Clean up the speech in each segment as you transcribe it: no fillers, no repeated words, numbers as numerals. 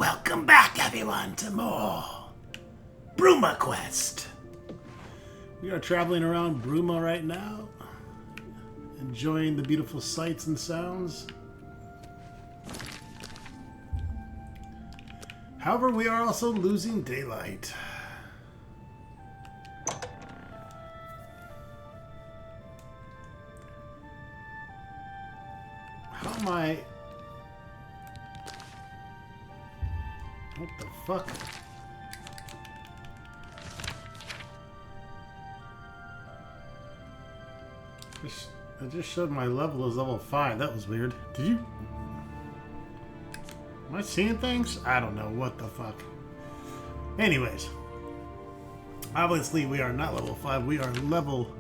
Welcome back, everyone, to more Bruma Quest. We are traveling around Bruma right now, enjoying the beautiful sights and sounds. However, we are also losing daylight. How am I... What the fuck? I just showed my level as level 5. That was weird. Did you... Am I seeing things? I don't know. What the fuck? Anyways. Obviously, we are not level 5. We are level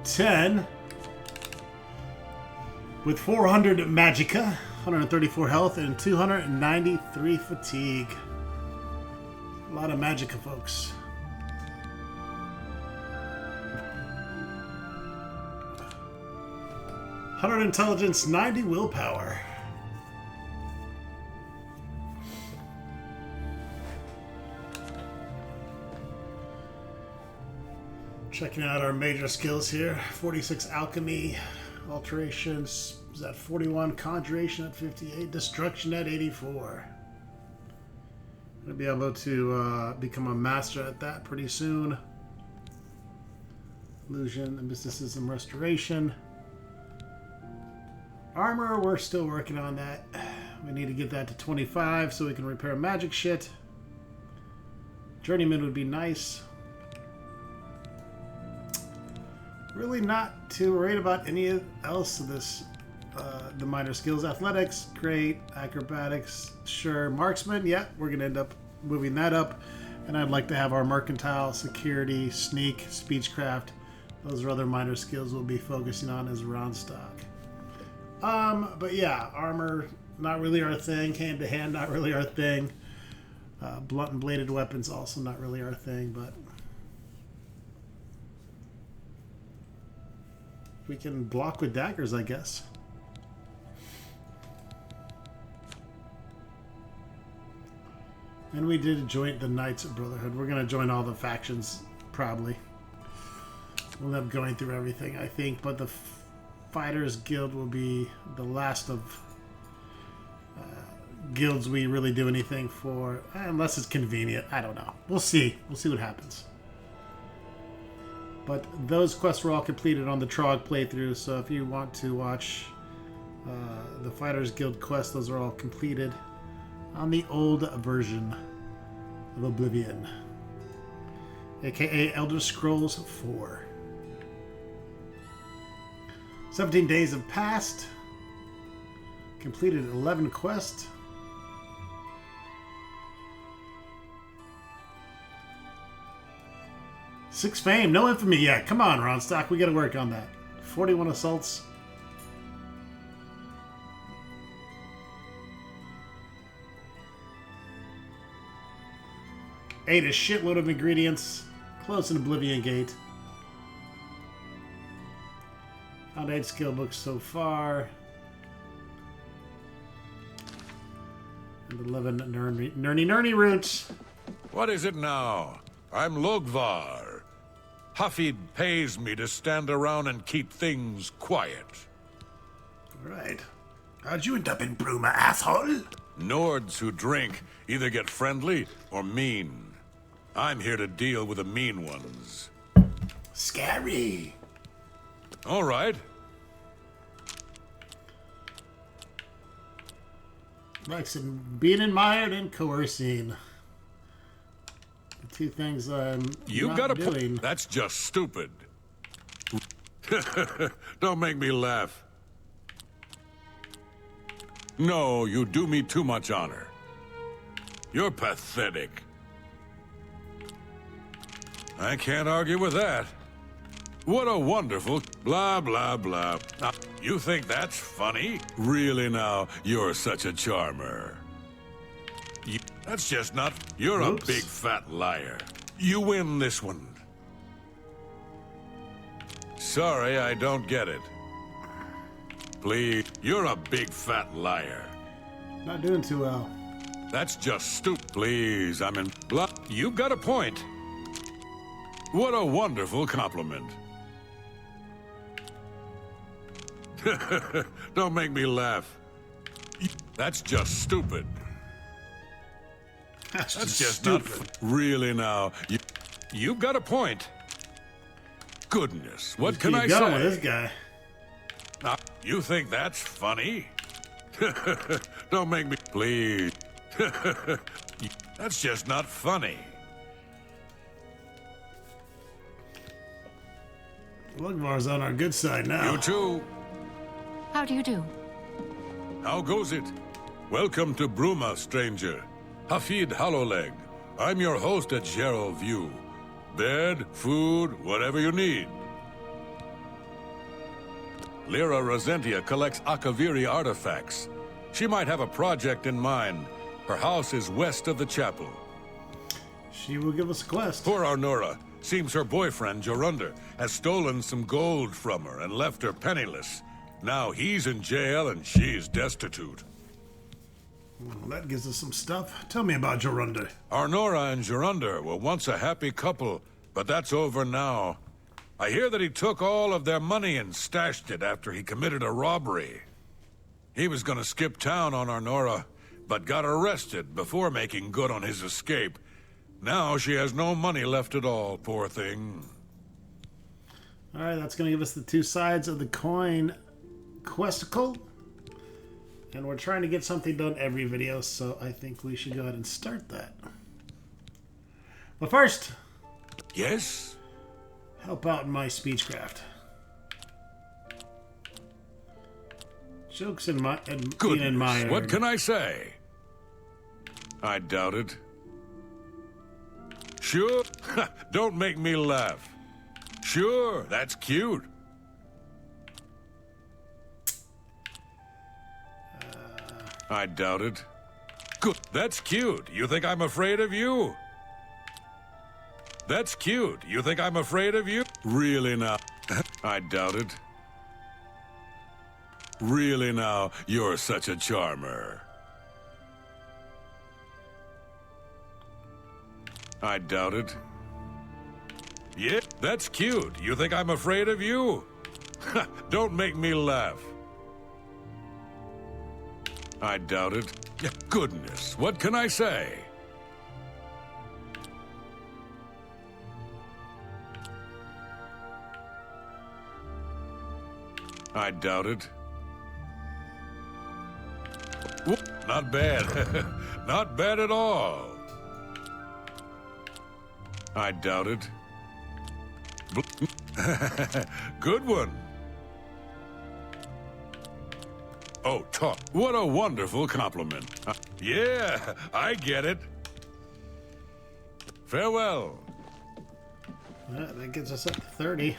10. With 400 magicka, 134 health, and 293 fatigue. A lot of magicka, folks. $100 intelligence, 90 willpower. Checking out our major skills here. 46 alchemy, alterations is at 41, conjuration at 58, destruction at 84. Gonna be able to become a master at that pretty soon. Illusion and mysticism restoration. Armor, we're still working on that. We need to get that to 25 so we can repair magic shit. Journeyman would be nice. Really not too worried about any else of this. The minor skills. Athletics, great. Acrobatics, sure. Marksman, yeah, we're going to end up moving that up. And I'd like to have our mercantile, security, sneak, speechcraft. Those are other minor skills we'll be focusing on as round stock. But yeah, armor, not really our thing. Hand to hand, not really our thing. Blunt and bladed weapons, also not really our thing, but we can block with daggers, I guess. And we did join the Knights of Brotherhood. We're going to join all the factions, probably. We'll end up going through everything, I think, but the Fighters Guild will be the last of guilds we really do anything for, unless it's convenient. I don't know. We'll see. We'll see what happens. But those quests were all completed on the Trog playthrough, so if you want to watch the Fighters Guild quests, those are all completed on the old version of Oblivion, aka Elder Scrolls 4. 17 days have passed. Completed 11 quests. Six fame, no infamy yet. Come on, Ronstock, we gotta work on that. 41 assaults. Ate a shitload of ingredients. Close an Oblivion gate. Found 8 skill books so far. And 11 nerny roots. What is it now? I'm Logvar. Huffy pays me to stand around and keep things quiet. Alright. How'd you end up in Bruma, asshole? Nords who drink either get friendly or mean. I'm here to deal with the mean ones. Scary. All right. Likes being admired and coercing. The two things I'm not doing. That's just stupid. Don't make me laugh. No, you do me too much honor. You're pathetic. I can't argue with that. What a wonderful blah, blah, blah. Now, you think that's funny? Really now, you're such a charmer. That's just not... You're Oops. A big fat liar. You win this one. Sorry, I don't get it. Please, you're a big fat liar. Not doing too well. That's just stupid. Please, I'm in. You've got a point. What a wonderful compliment. Don't make me laugh. That's just stupid. That's just stupid. not really now. You've got a point. Goodness, what can I Keep going say? with this guy. You think that's funny? Don't make me, please. That's just not funny. Lugmar's on our good side now. You too. How do you do? How goes it? Welcome to Bruma, stranger. Hafid Hollowleg. I'm your host at Gerald View. Bed, food, whatever you need. Lyra Rosentia collects Akaviri artifacts. She might have a project in mind. Her house is west of the chapel. She will give us a quest. Poor Arnora. Seems her boyfriend, Jorunder, has stolen some gold from her and left her penniless. Now he's in jail and she's destitute. Well, that gives us some stuff. Tell me about Jorunder. Arnora and Jorunder were once a happy couple, but that's over now. I hear that he took all of their money and stashed it after he committed a robbery. He was gonna skip town on Arnora, but got arrested before making good on his escape. Now she has no money left at all, poor thing. Alright, that's going to give us the two sides of the coin questicle. And we're trying to get something done every video, so I think we should go ahead and start that. But first, Yes? help out in my speechcraft. Jokes and being Goodness, admired. what can I say? I doubt it. Sure? Don't make me laugh. Sure, that's cute. I doubt it. Good. That's cute. You think I'm afraid of you? That's cute. You think I'm afraid of you? Really now? I doubt it. Really now? You're such a charmer. I doubt it. Yeah, that's cute. You think I'm afraid of you? Don't make me laugh. I doubt it. Goodness, what can I say? I doubt it. Not bad. Not bad at all. I doubt it. Good one. Oh, talk. What a wonderful compliment. Yeah, I get it. Farewell. That gets us up to 30.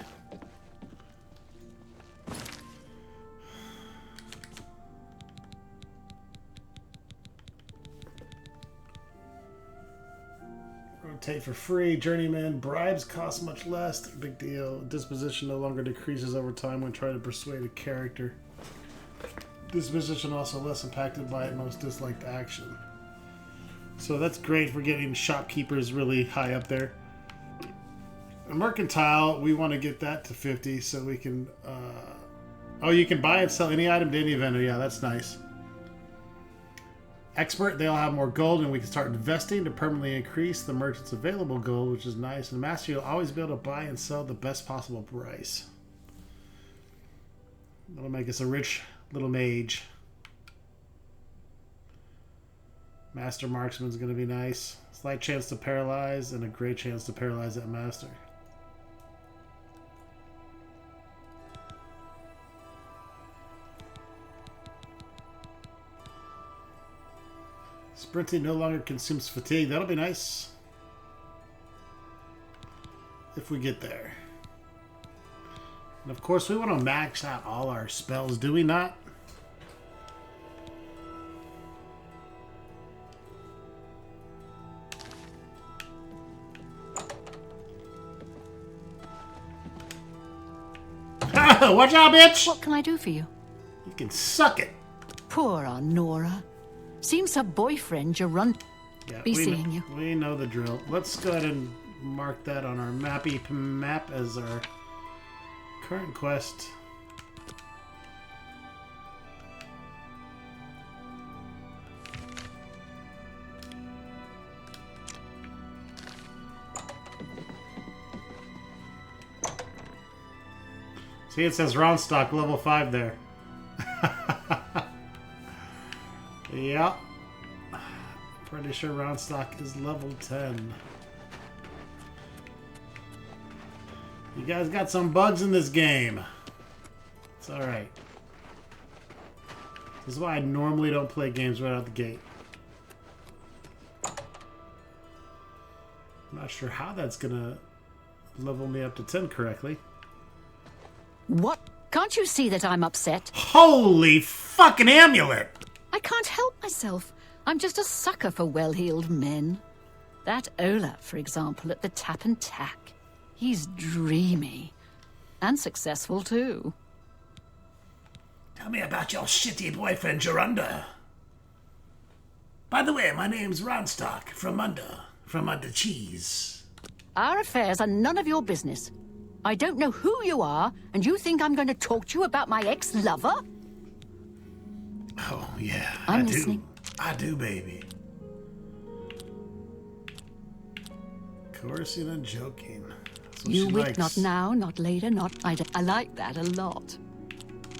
Rotate for free. Journeyman. Bribes cost much less. Big deal. Disposition no longer decreases over time when trying to persuade a character. Disposition also less impacted by most disliked action. So that's great for getting shopkeepers really high up there. A mercantile, we want to get that to 50 so we can... oh, you can buy and sell any item to any vendor. Yeah, that's nice. Expert, they'll have more gold and we can start investing to permanently increase the merchant's available gold, which is nice. And master, you'll always be able to buy and sell the best possible price. That'll make us a rich little mage. Master marksman's going to be nice. Slight chance to paralyze and a great chance to paralyze that master. Sprinting no longer consumes fatigue. That'll be nice. If we get there. And of course, we want to max out all our spells, do we not? Watch out, bitch! What can I do for you? You can suck it. Poor Honora. Seems her boyfriend, Jorunda, Yeah, be seeing you. We know the drill. Let's go ahead and mark that on our map as our current quest. See, it says Roundstock level 5 there. Yeah. Pretty sure Roundstock is level 10. You guys got some bugs in this game. It's alright. This is why I normally don't play games right out the gate. I'm not sure how that's gonna level me up to 10 correctly. What? Can't you see that I'm upset? Holy fucking amulet! I can't help myself. I'm just a sucker for well-heeled men. That Ola, for example, at the Tap and Tack. He's dreamy. And successful, too. Tell me about your shitty boyfriend, Jorunda. By the way, my name's Roundstock, from under cheese. Our affairs are none of your business. I don't know who you are, and you think I'm going to talk to you about my ex-lover? Oh, yeah, I'm listening. I do, baby. Coercing and joking. That's what You she wit, likes. not now, not later, not... I like that a lot.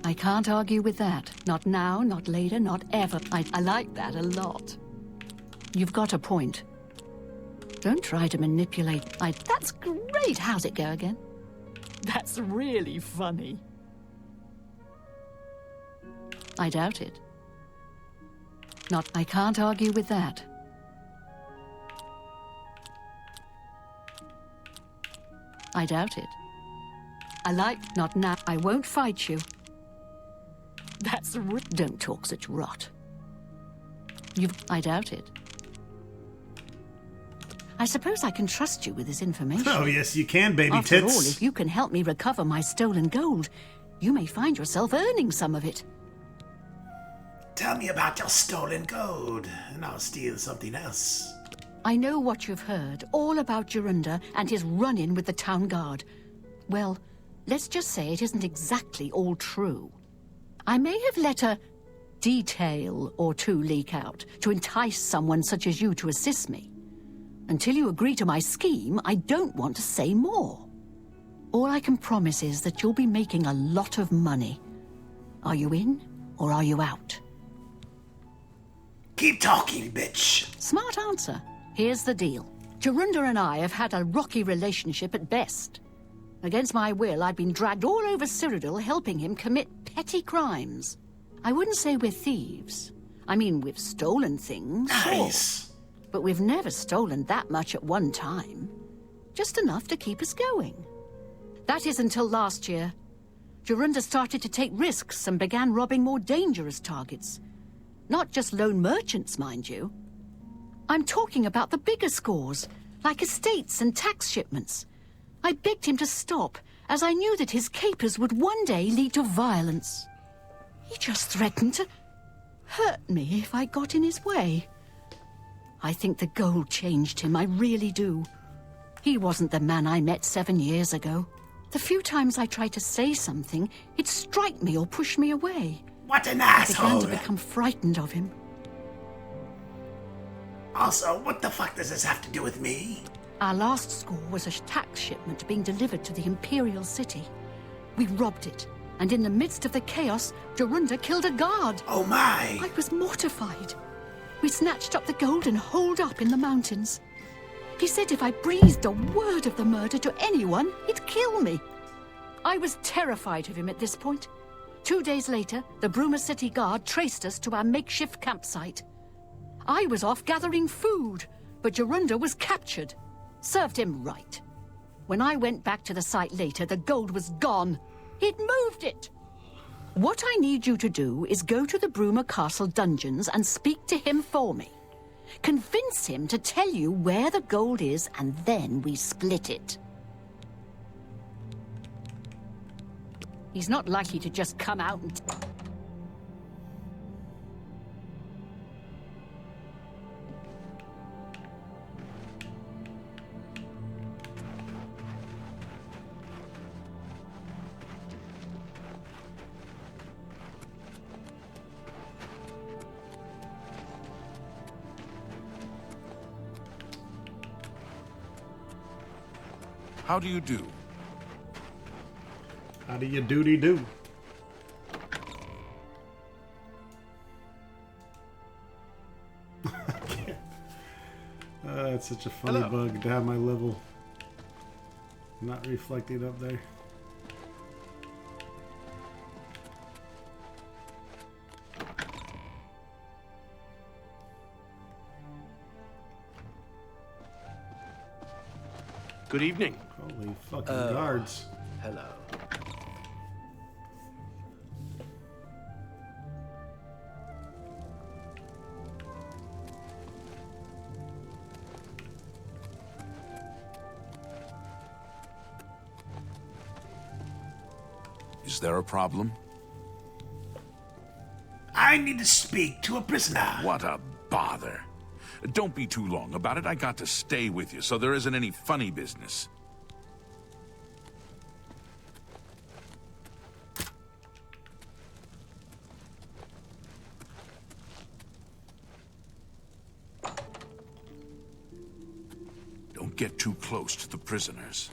I can't argue with that. Not now, not later, not ever. I like that a lot. You've got a point. Don't try to manipulate... That's great! How's it go again? That's really funny. I doubt it. I can't argue with that. I doubt it. Not now. I won't fight you. Don't talk such rot. I doubt it. I suppose I can trust you with this information. Oh, yes, you can, baby After tits. all, if you can help me recover my stolen gold, you may find yourself earning some of it. Tell me about your stolen gold, and I'll steal something else. I know what you've heard, all about Jorunda and his run-in with the town guard. Well, let's just say it isn't exactly all true. I may have let a detail or two leak out to entice someone such as you to assist me. Until you agree to my scheme, I don't want to say more. All I can promise is that you'll be making a lot of money. Are you in, or are you out? Keep talking, bitch. Smart answer. Here's the deal. Jorunda and I have had a rocky relationship at best. Against my will, I've been dragged all over Cyrodiil helping him commit petty crimes. I wouldn't say we're thieves. I mean, we've stolen things. Nice. Sure. But we've never stolen that much at one time. Just enough to keep us going. That is until last year. Jorunda started to take risks and began robbing more dangerous targets. Not just lone merchants, mind you. I'm talking about the bigger scores, like estates and tax shipments. I begged him to stop, as I knew that his capers would one day lead to violence. He just threatened to hurt me if I got in his way. I think the gold changed him, I really do. He wasn't the man I met 7 years ago. The few times I tried to say something, he'd strike me or push me away. What an I asshole. began to become frightened of him. Also, what the fuck does this have to do with me? Our last score was a tax shipment being delivered to the Imperial City. We robbed it, and in the midst of the chaos, Jorunda killed a guard. Oh my! I was mortified. We snatched up the gold and holed up in the mountains. He said if I breathed a word of the murder to anyone, he'd kill me. I was terrified of him at this point. 2 days later, the Bruma City Guard traced us to our makeshift campsite. I was off gathering food, but Jorunda was captured. Served him right. When I went back to the site later, the gold was gone. He'd moved it. What I need you to do is go to the Bruma Castle dungeons and speak to him for me. Convince him to tell you where the gold is, and then we split it. He's not likely to just come out and... How do you do? How do you do? It's such a funny bug to have my level not reflected up there. Good evening. Holy fucking guards. Hello. Is there a problem? I need to speak to a prisoner. What a bother. Don't be too long about it. I got to stay with you, so there isn't any funny business. Don't get too close to the prisoners.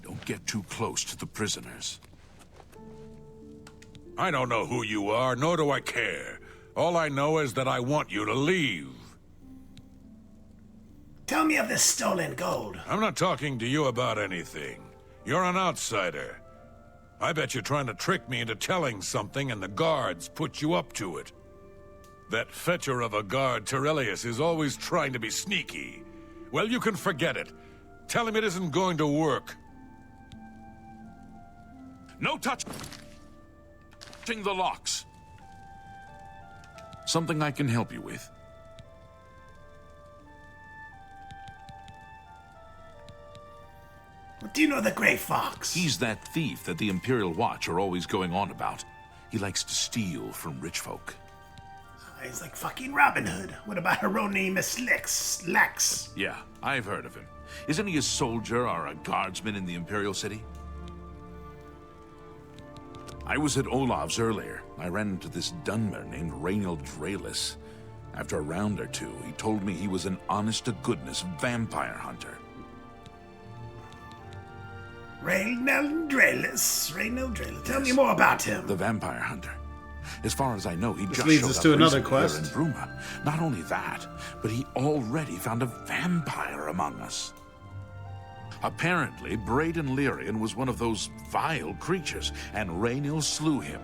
Don't get too close to the prisoners. I don't know who you are, nor do I care. All I know is that I want you to leave. Tell me of this stolen gold. I'm not talking to you about anything. You're an outsider. I bet you're trying to trick me into telling something and the guards put you up to it. That fetcher of a guard, Terelius, is always trying to be sneaky. Well, you can forget it. Tell him it isn't going to work. No touching the locks. Something I can help you with. Do you know the Grey Fox? He's that thief that the Imperial Watch are always going on about. He likes to steal from rich folk. He's like fucking Robin Hood. What about Hieronymus Lex? Yeah, I've heard of him. Isn't he a soldier or a guardsman in the Imperial City? I was at Olav's earlier. I ran into this Dunmer named Raynald Draelis. After a round or two, he told me he was an honest-to-goodness vampire hunter. Raynald Draelis. Tell me more about him. The vampire hunter. As far as I know, he just leads showed us up to another recently here quest. in Bruma. Not only that, but he already found a vampire among us. Apparently, Braden Lyrian was one of those vile creatures, and Raynil slew him.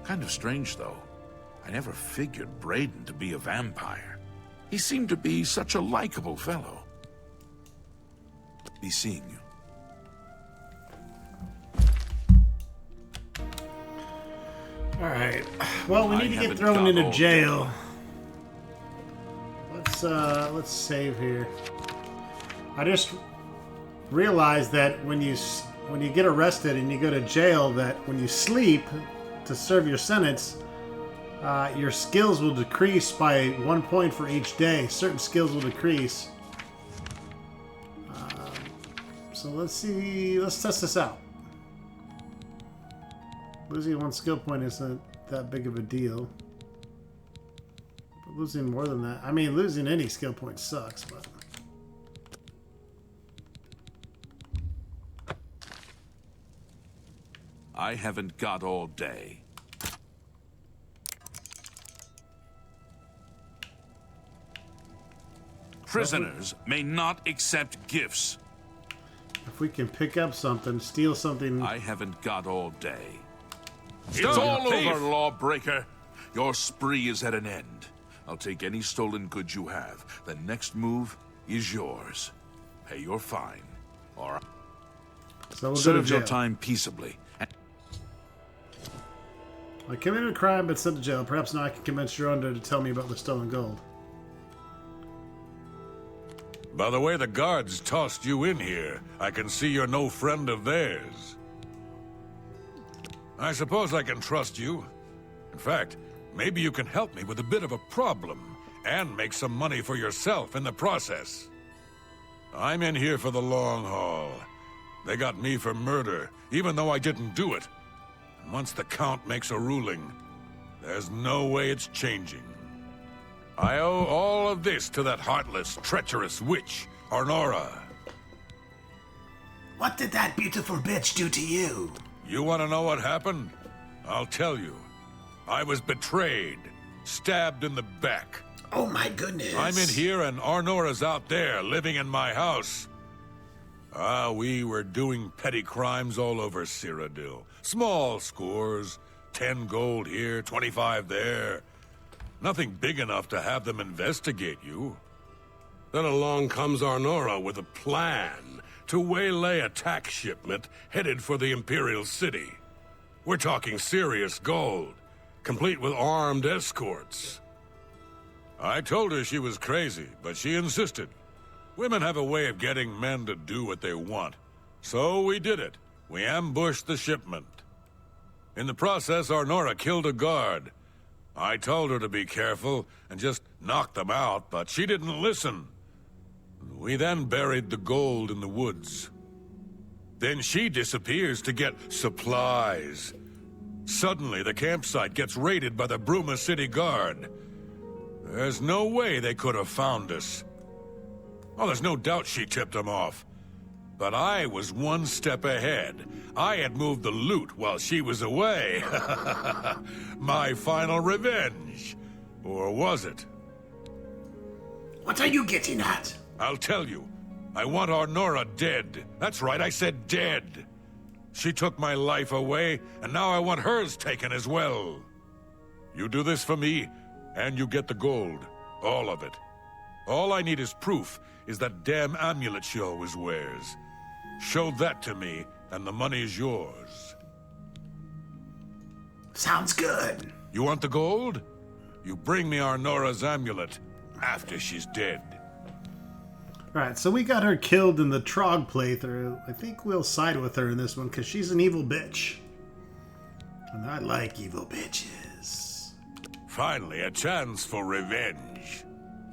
Kind of strange, though. I never figured Braden to be a vampire. He seemed to be such a likable fellow. Be seeing you. Alright. Well, we I need to get haven't thrown got into all jail. Let's save here. I just realized that when you get arrested and you go to jail, that when you sleep to serve your sentence, your skills will decrease by 1 point for each day. Certain skills will decrease. So let's see. Let's test this out. Losing 1 skill point isn't that big of a deal. But losing more than that, I mean, losing any skill point sucks, but. I haven't got all day. Prisoners may not accept gifts. If we can pick up something, steal something. I haven't got all day. Stop, It's all thief! over, lawbreaker. Your spree is at an end. I'll take any stolen goods you have. The next move is yours. Pay your fine, or So we'll go to serve jail. your time peaceably. I committed a crime but sent to jail. Perhaps now I can convince Jorunda to tell me about the stolen gold. By the way the guards tossed you in here, I can see you're no friend of theirs. I suppose I can trust you. In fact, maybe you can help me with a bit of a problem, and make some money for yourself in the process. I'm in here for the long haul. They got me for murder, even though I didn't do it. And once the Count makes a ruling, there's no way it's changing. I owe all of this to that heartless, treacherous witch, Arnora. What did that beautiful bitch do to you? You want to know what happened? I'll tell you. I was betrayed, stabbed in the back. Oh my goodness. I'm in here and Arnora's out there, living in my house. We were doing petty crimes all over Cyrodiil. Small scores, 10 gold here, 25 there. Nothing big enough to have them investigate you. Then along comes Arnora with a plan to waylay a tax shipment headed for the Imperial City. We're talking serious gold, complete with armed escorts. I told her she was crazy, but she insisted. Women have a way of getting men to do what they want. So we did it. We ambushed the shipment. In the process, Arnora killed a guard. I told her to be careful and just knock them out, but she didn't listen. We then buried the gold in the woods. Then she disappears to get supplies. Suddenly, the campsite gets raided by the Bruma City Guard. There's no way they could have found us. Oh, there's no doubt she tipped them off. But I was one step ahead. I had moved the loot while she was away. My final revenge. Or was it? What are you getting at? I'll tell you. I want Arnora dead. That's right, I said dead. She took my life away, and now I want hers taken as well. You do this for me, and you get the gold. All of it. All I need is proof is that damn amulet she always wears. Show that to me, and the money's yours. Sounds good. You want the gold? You bring me Arnora's amulet after she's dead. Alright, so we got her killed in the Trog playthrough. I think we'll side with her in this one because she's an evil bitch. And I like evil bitches. Finally, a chance for revenge.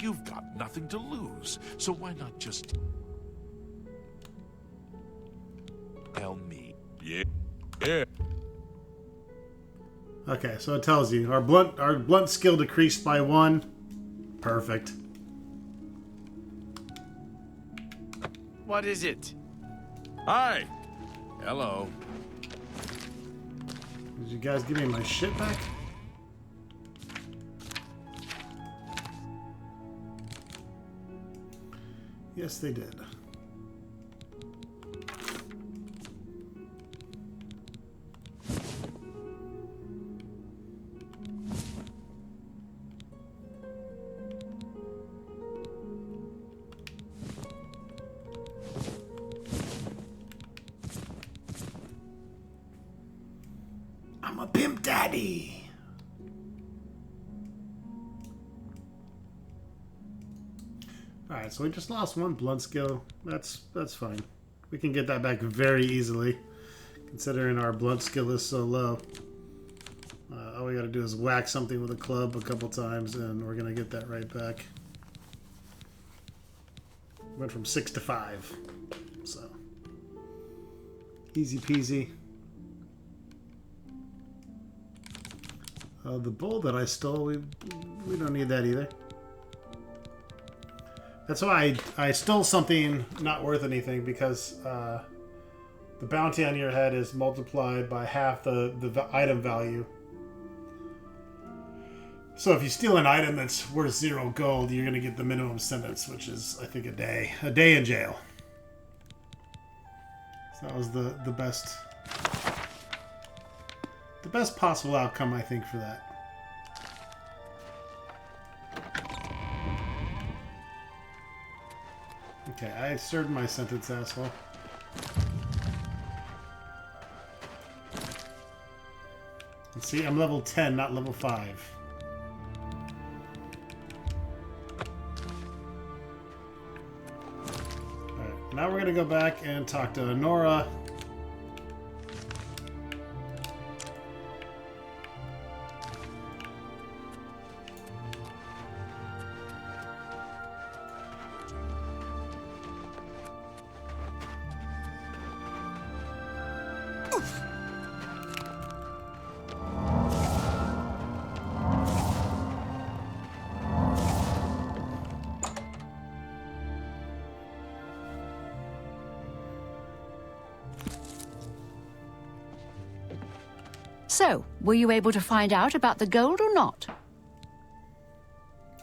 You've got nothing to lose, so why not just tell me? Yeah. Yeah. Okay, so it tells you our blunt skill decreased by 1. Perfect. What is it? Hi. Hello. Did you guys give me my shit back? Yes, they did. I'm a pimp daddy. Alright, so we just lost 1 blunt skill. That's fine. We can get that back very easily, considering our blunt skill is so low. All we gotta do is whack something with a club a couple times, and we're gonna get that right back. Went from 6 to 5. So, easy peasy. The bowl that I stole, we don't need that either. That's why I stole something not worth anything, because the bounty on your head is multiplied by half the item value. So if you steal an item that's worth 0 gold, you're going to get the minimum sentence, which is, I think, a day. A day in jail. So that was the best possible outcome, I think, for that. Okay, I served my sentence, asshole. And see, I'm level 10, not level 5. Alright, now we're gonna go back and talk to Nora. So, were you able to find out about the gold or not?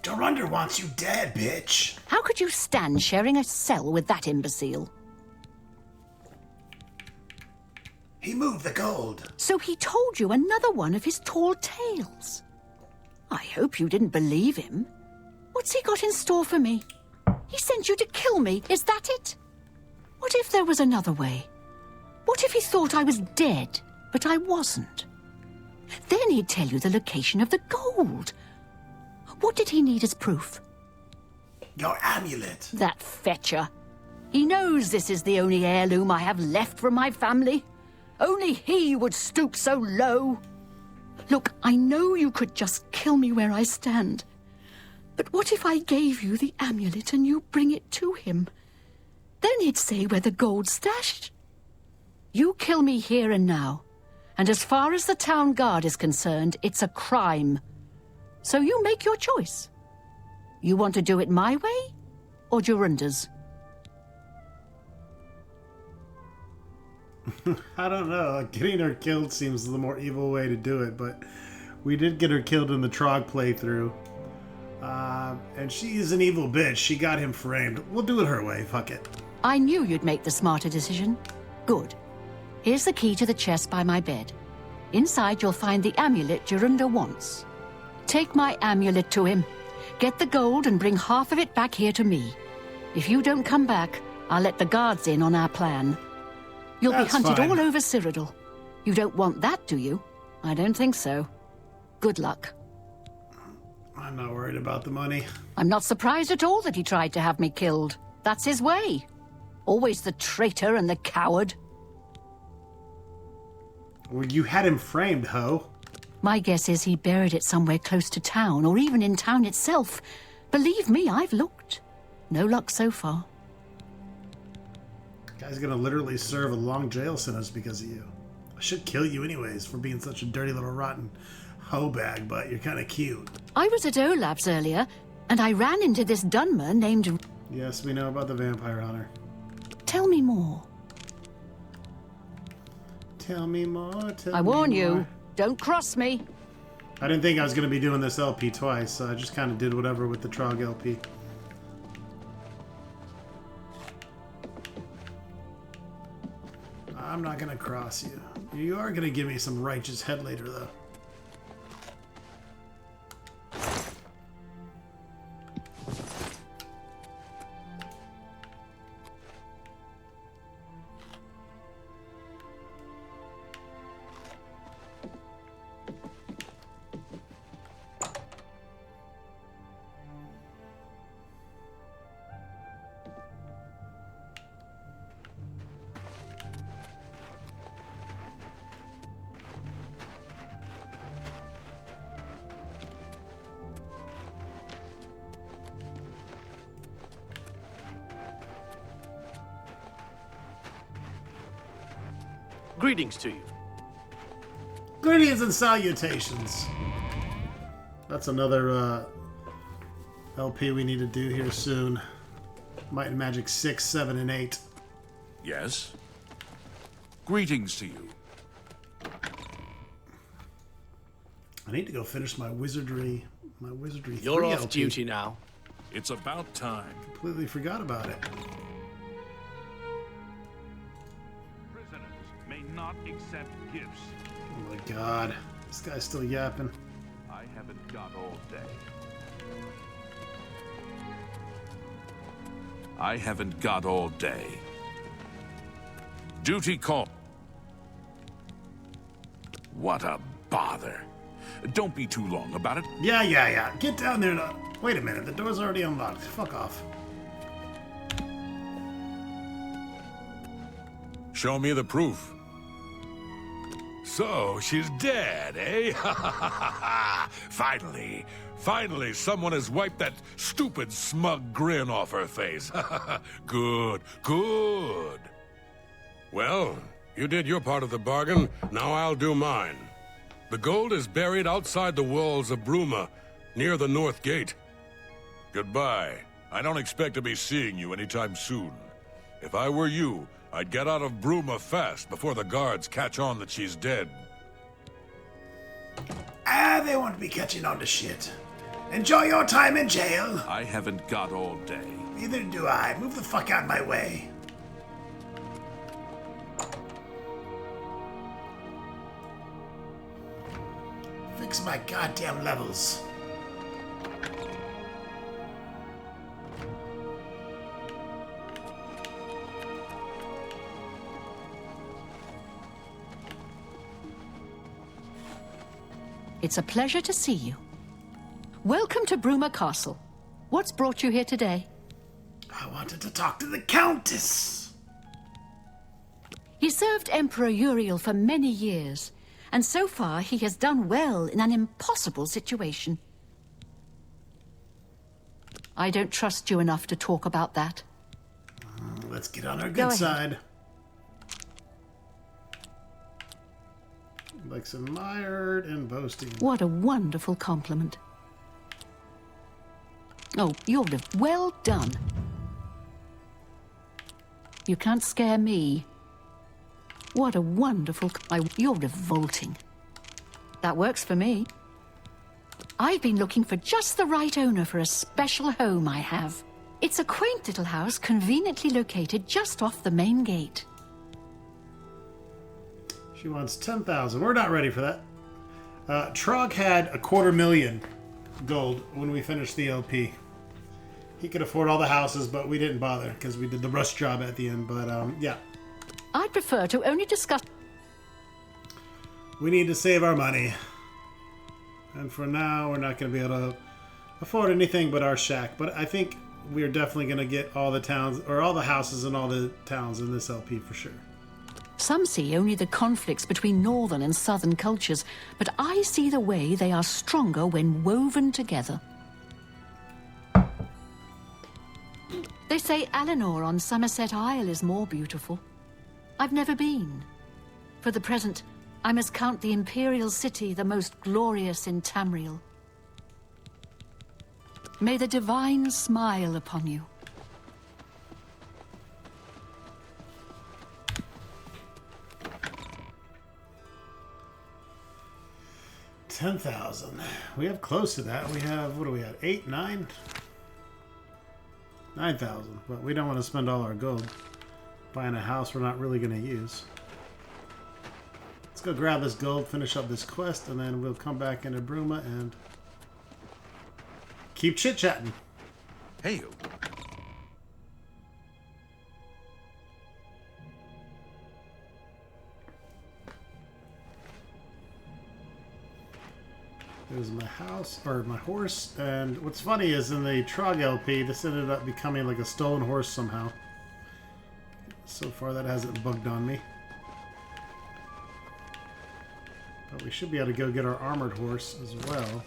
Jorunda wants you dead, bitch. How could you stand sharing a cell with that imbecile? He moved the gold. So he told you another one of his tall tales. I hope you didn't believe him. What's he got in store for me? He sent you to kill me, is that it? What if there was another way? What if he thought I was dead, but I wasn't? Then he'd tell you the location of the gold. What did he need as proof? Your amulet. That fetcher. He knows this is the only heirloom I have left from my family. Only he would stoop so low. Look, I know you could just kill me where I stand. But what if I gave you the amulet and you bring it to him? Then he'd say where the gold's stashed. You kill me here and now. And as far as the town guard is concerned, it's a crime. So you make your choice. You want to do it my way or Jorunda's? I don't know. Getting her killed seems the more evil way to do it, but we did get her killed in the Trog playthrough. And she's an evil bitch. She got him framed. We'll do it her way. Fuck it. I knew you'd make the smarter decision. Good. Here's the key to the chest by my bed. Inside you'll find the amulet Jorunda wants. Take my amulet to him. Get the gold and bring half of it back here to me. If you don't come back, I'll let the guards in on our plan. You'll be hunted all over Cyrodiil. You don't want that, do you? I don't think so. Good luck. I'm not worried about the money. I'm not surprised at all that he tried to have me killed. That's his way. Always the traitor and the coward. Well, you had him framed, ho. My guess is he buried it somewhere close to town, or even in town itself. Believe me, I've looked. No luck so far. Guy's gonna literally serve a long jail sentence because of you. I should kill you anyways for being such a dirty little rotten hoe bag, but you're kind of cute. I was at Olaf's earlier, and I ran into this Dunmer named... Yes, we know about the vampire hunter. Tell me more. Tell me more, I warn you, don't cross me. I didn't think I was going to be doing this LP twice, so I just kind of did whatever with the Trog LP. I'm not going to cross you. You are going to give me some righteous head later, though. Greetings to you. Greetings and salutations. That's another LP we need to do here soon. Might and Magic 6, 7, and 8. Yes? Greetings to you. I need to go finish my wizardry. You're 3 off LP. duty now. It's about time. Completely forgot about it. Prisoners may not accept gifts. Oh my god. This guy's still yapping. I haven't got all day. I haven't got all day. Duty call. What a bother. Don't be too long about it. Yeah. Get down there now. Wait a minute. The door's already unlocked. Fuck off. Show me the proof. So, she's dead, eh? Finally, someone has wiped that stupid, smug grin off her face. Good. Well, you did your part of the bargain, now I'll do mine. The gold is buried outside the walls of Bruma, near the North Gate. Goodbye. I don't expect to be seeing you anytime soon. If I were you, I'd get out of Bruma fast before the guards catch on that she's dead. They won't be catching on to shit. Enjoy your time in jail. I haven't got all day. Neither do I. Move the fuck out of my way. Fix my goddamn levels. It's a pleasure to see you. Welcome to Bruma Castle. What's brought you here today? I wanted to talk to the Countess. He served Emperor Uriel for many years, and so far he has done well in an impossible situation. I don't trust you enough to talk about that. Let's get on our Go good ahead. side. Like's admired and boasting. What a wonderful compliment. Oh, you're well done. You can't scare me. What a wonderful... You're revolting. That works for me. I've been looking for just the right owner for a special home I have. It's a quaint little house conveniently located just off the main gate. She wants 10,000. We're not ready for that. Trog had 250,000 gold when we finished the LP. He could afford all the houses, but we didn't bother because we did the rush job at the end. But yeah, I'd prefer to only discuss... we need to save our money. And for now, we're not going to be able to afford anything but our shack. But I think we're definitely going to get all the towns, or all the houses in all the towns in this LP for sure. Some see only the conflicts between northern and southern cultures, but I see the way they are stronger when woven together. They say Eleanor on Somerset Isle is more beautiful. I've never been. For the present, I must count the Imperial City the most glorious in Tamriel. May the divine smile upon you. 10,000. We have close to that. We have, what do we have? 8, 9? 9,000. But we don't want to spend all our gold buying a house we're not really going to use. Let's go grab this gold, finish up this quest, and then we'll come back into Bruma and keep chit-chatting. Hey, There's my house, or my horse, and what's funny is in the Trog LP, this ended up becoming like a stolen horse somehow. So far that hasn't bugged on me. But we should be able to go get our armored horse as well.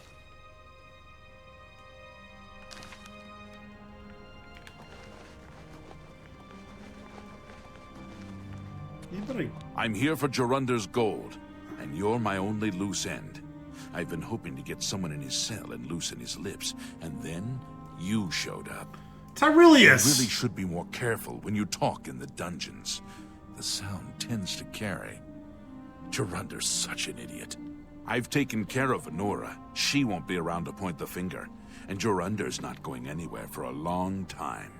You better... I'm here for Jorunder's gold, and you're my only loose end. I've been hoping to get someone in his cell and loosen his lips, and then you showed up. Tyrelius! You really should be more careful when you talk in the dungeons. The sound tends to carry. Jorunder's such an idiot. I've taken care of Honora. She won't be around to point the finger, and Jorunder's not going anywhere for a long time.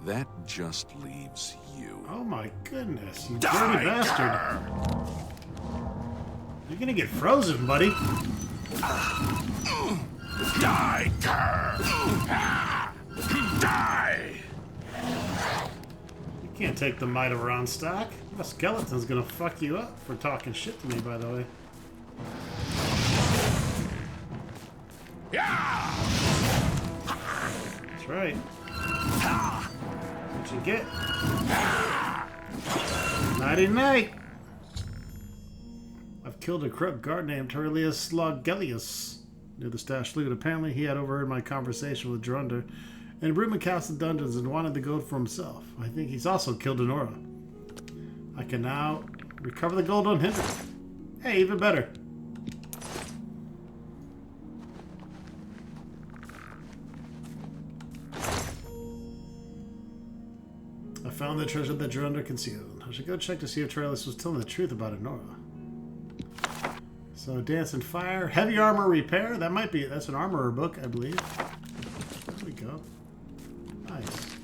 That just leaves you. Oh my goodness, you dirty bastard. You're gonna get frozen, buddy. Die, Die! You can't take the might of Ronstock. The skeleton's gonna fuck you up for talking shit to me, by the way. That's right. That's what you get. Nighty night. I've killed a corrupt guard named Turlius Slogelius near the Stash Loot. Apparently he had overheard my conversation with Drunder and Bruma Castle dungeons and wanted the gold for himself. I think he's also killed Honora. I can now recover the gold unhindered. Hey, even better. I found the treasure that Drunder concealed. I should go check to see if Turlius was telling the truth about Honora. So Dance and Fire, Heavy Armor Repair. That might be, that's an armorer book, I believe. There we go. Nice.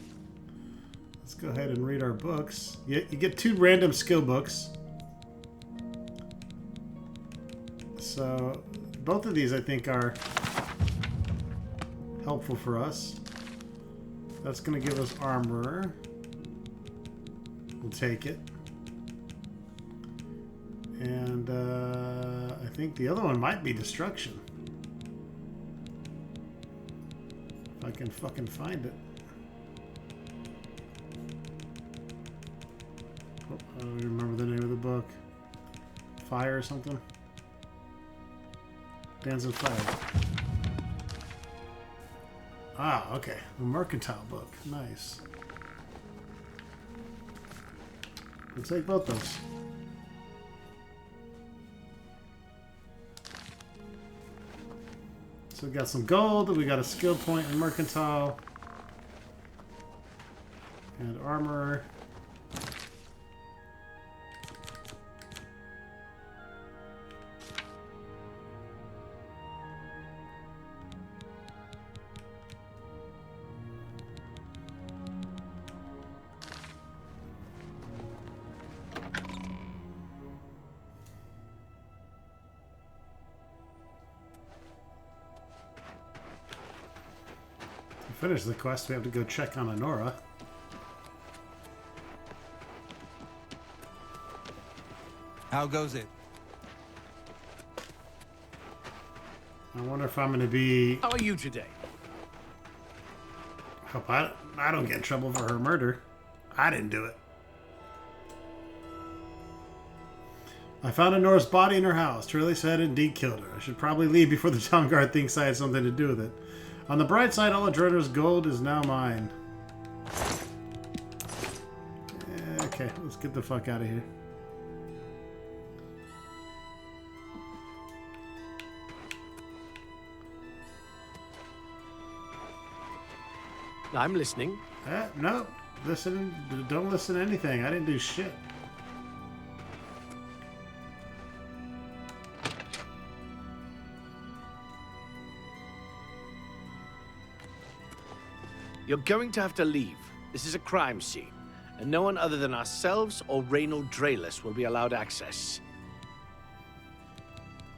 Let's go ahead and read our books. You get 2 random skill books. So both of these I think are helpful for us. That's going to give us armor. We'll take it. And I think the other one might be destruction. If I can fucking find it. Oh, I don't even remember the name of the book. Fire or something? Dance and Fire. Ah, okay. The Mercantile book. Nice. We'll take both those. So we got some gold, we got a skill point in Mercantile. And armor. Finish the quest, we have to go check on Honora. How goes it? I wonder if I'm going to be... How are you today? Hope I don't get in trouble for her murder. I didn't do it. I found Honora's body in her house. Turley said indeed killed her. I should probably leave before the town guard thinks I had something to do with it. On the bright side, all Adrena's gold is now mine. Okay, let's get the fuck out of here. I'm listening. No, don't listen to anything. I didn't do shit. You're going to have to leave. This is a crime scene, and no one other than ourselves or Reynold Draelus will be allowed access.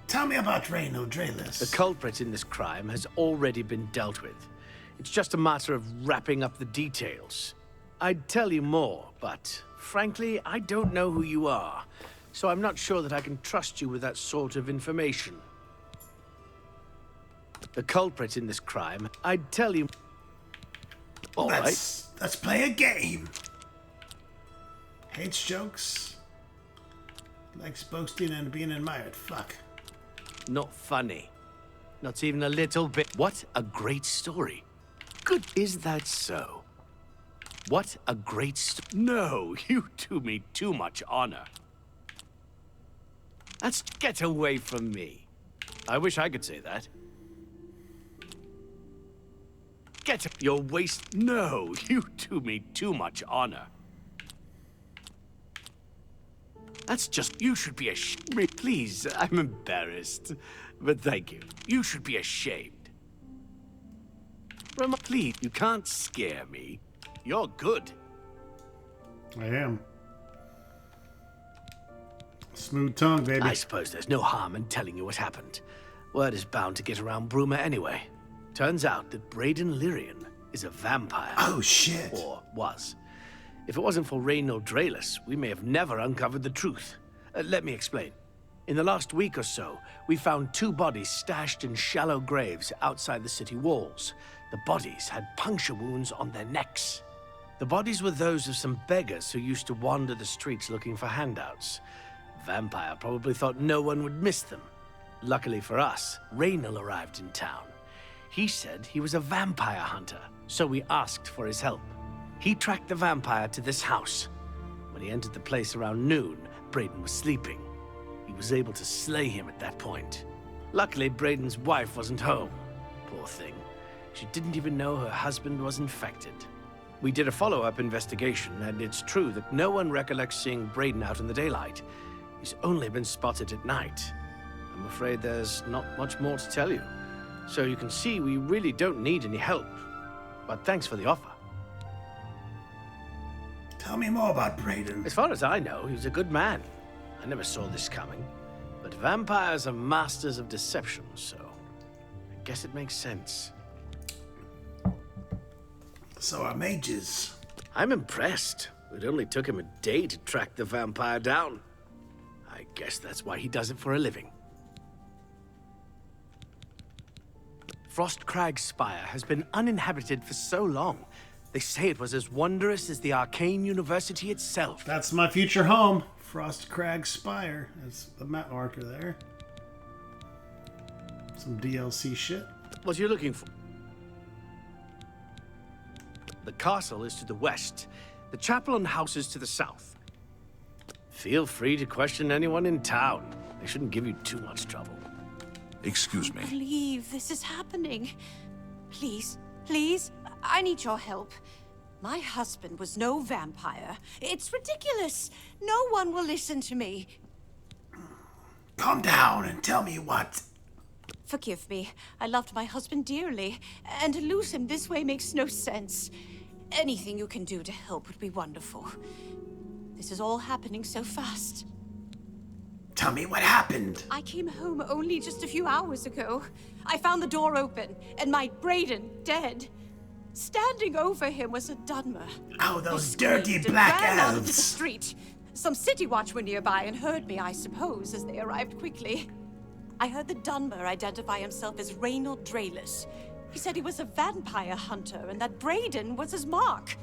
Tell me about Reynold The Draelus. culprit in this crime has already been dealt with. It's just a matter of wrapping up the details. I'd tell you more, but frankly, I don't know who you are, so I'm not sure that I can trust you with that sort of information. The culprit in this crime, I'd tell you... All right. Let's play a game. Hates jokes. Likes boasting and being admired. Fuck. Not funny. Not even a little bit. What a great story. Good. Is that so? What a great No, you do me too much honor. Let's get away from me. I wish I could say that. You're No, you do me too much honor. That's just... You should be ashamed. Please, I'm embarrassed. But thank you. You should be ashamed. Please, you can't scare me. You're good. I am. Smooth tongue, baby. I suppose there's no harm in telling you what happened. Word is bound to get around Bruma anyway. Turns out that Braden Lyrian is a vampire. Oh, shit. Or was. If it wasn't for Reynold Draelus, we may have never uncovered the truth. Let me explain. In the last week or so, we found 2 bodies stashed in shallow graves outside the city walls. The bodies had puncture wounds on their necks. The bodies were those of some beggars who used to wander the streets looking for handouts. Vampire probably thought no one would miss them. Luckily for us, Reynold arrived in town. He said he was a vampire hunter, so we asked for his help. He tracked the vampire to this house. When he entered the place around noon, Braden was sleeping. He was able to slay him at that point. Luckily, Braden's wife wasn't home. Poor thing. She didn't even know her husband was infected. We did a follow-up investigation, and it's true that no one recollects seeing Braden out in the daylight. He's only been spotted at night. A I'm afraid there's not much more to tell you. So you can see we really don't need any help. But thanks for the offer. Tell me more about Brayden. As far as I know, he was a good man. I never saw this coming. But vampires are masters of deception, so I guess it makes sense. So are mages. I'm impressed. It only took him a day to track the vampire down. I guess that's why he does it for a living. Frostcrag Spire has been uninhabited for so long. They say it was as wondrous as the Arcane University itself. That's my future home. Frostcrag Spire. That's the map marker there. Some DLC shit. What you're looking for? The castle is to the west. The chapel and house is to the south. Feel free to question anyone in town. They shouldn't give you too much trouble. Excuse me. I believe this is happening. Please, please, I need your help. My husband was no vampire. It's ridiculous. No one will listen to me. Calm down and tell me what. Forgive me. I loved my husband dearly, and to lose him this way makes no sense. Anything you can do to help would be wonderful. This is all happening so fast. Tell me what happened. I came home only just a few hours ago. I found the door open, and my Brayden dead. Standing over him was a Dunmer. Oh, those He dirty screamed and black ran out into the elves. street. Some city watch were nearby and heard me, I suppose, as they arrived quickly. I heard the Dunmer identify himself as Reynold Drayless. He said he was a vampire hunter and that Brayden was his mark.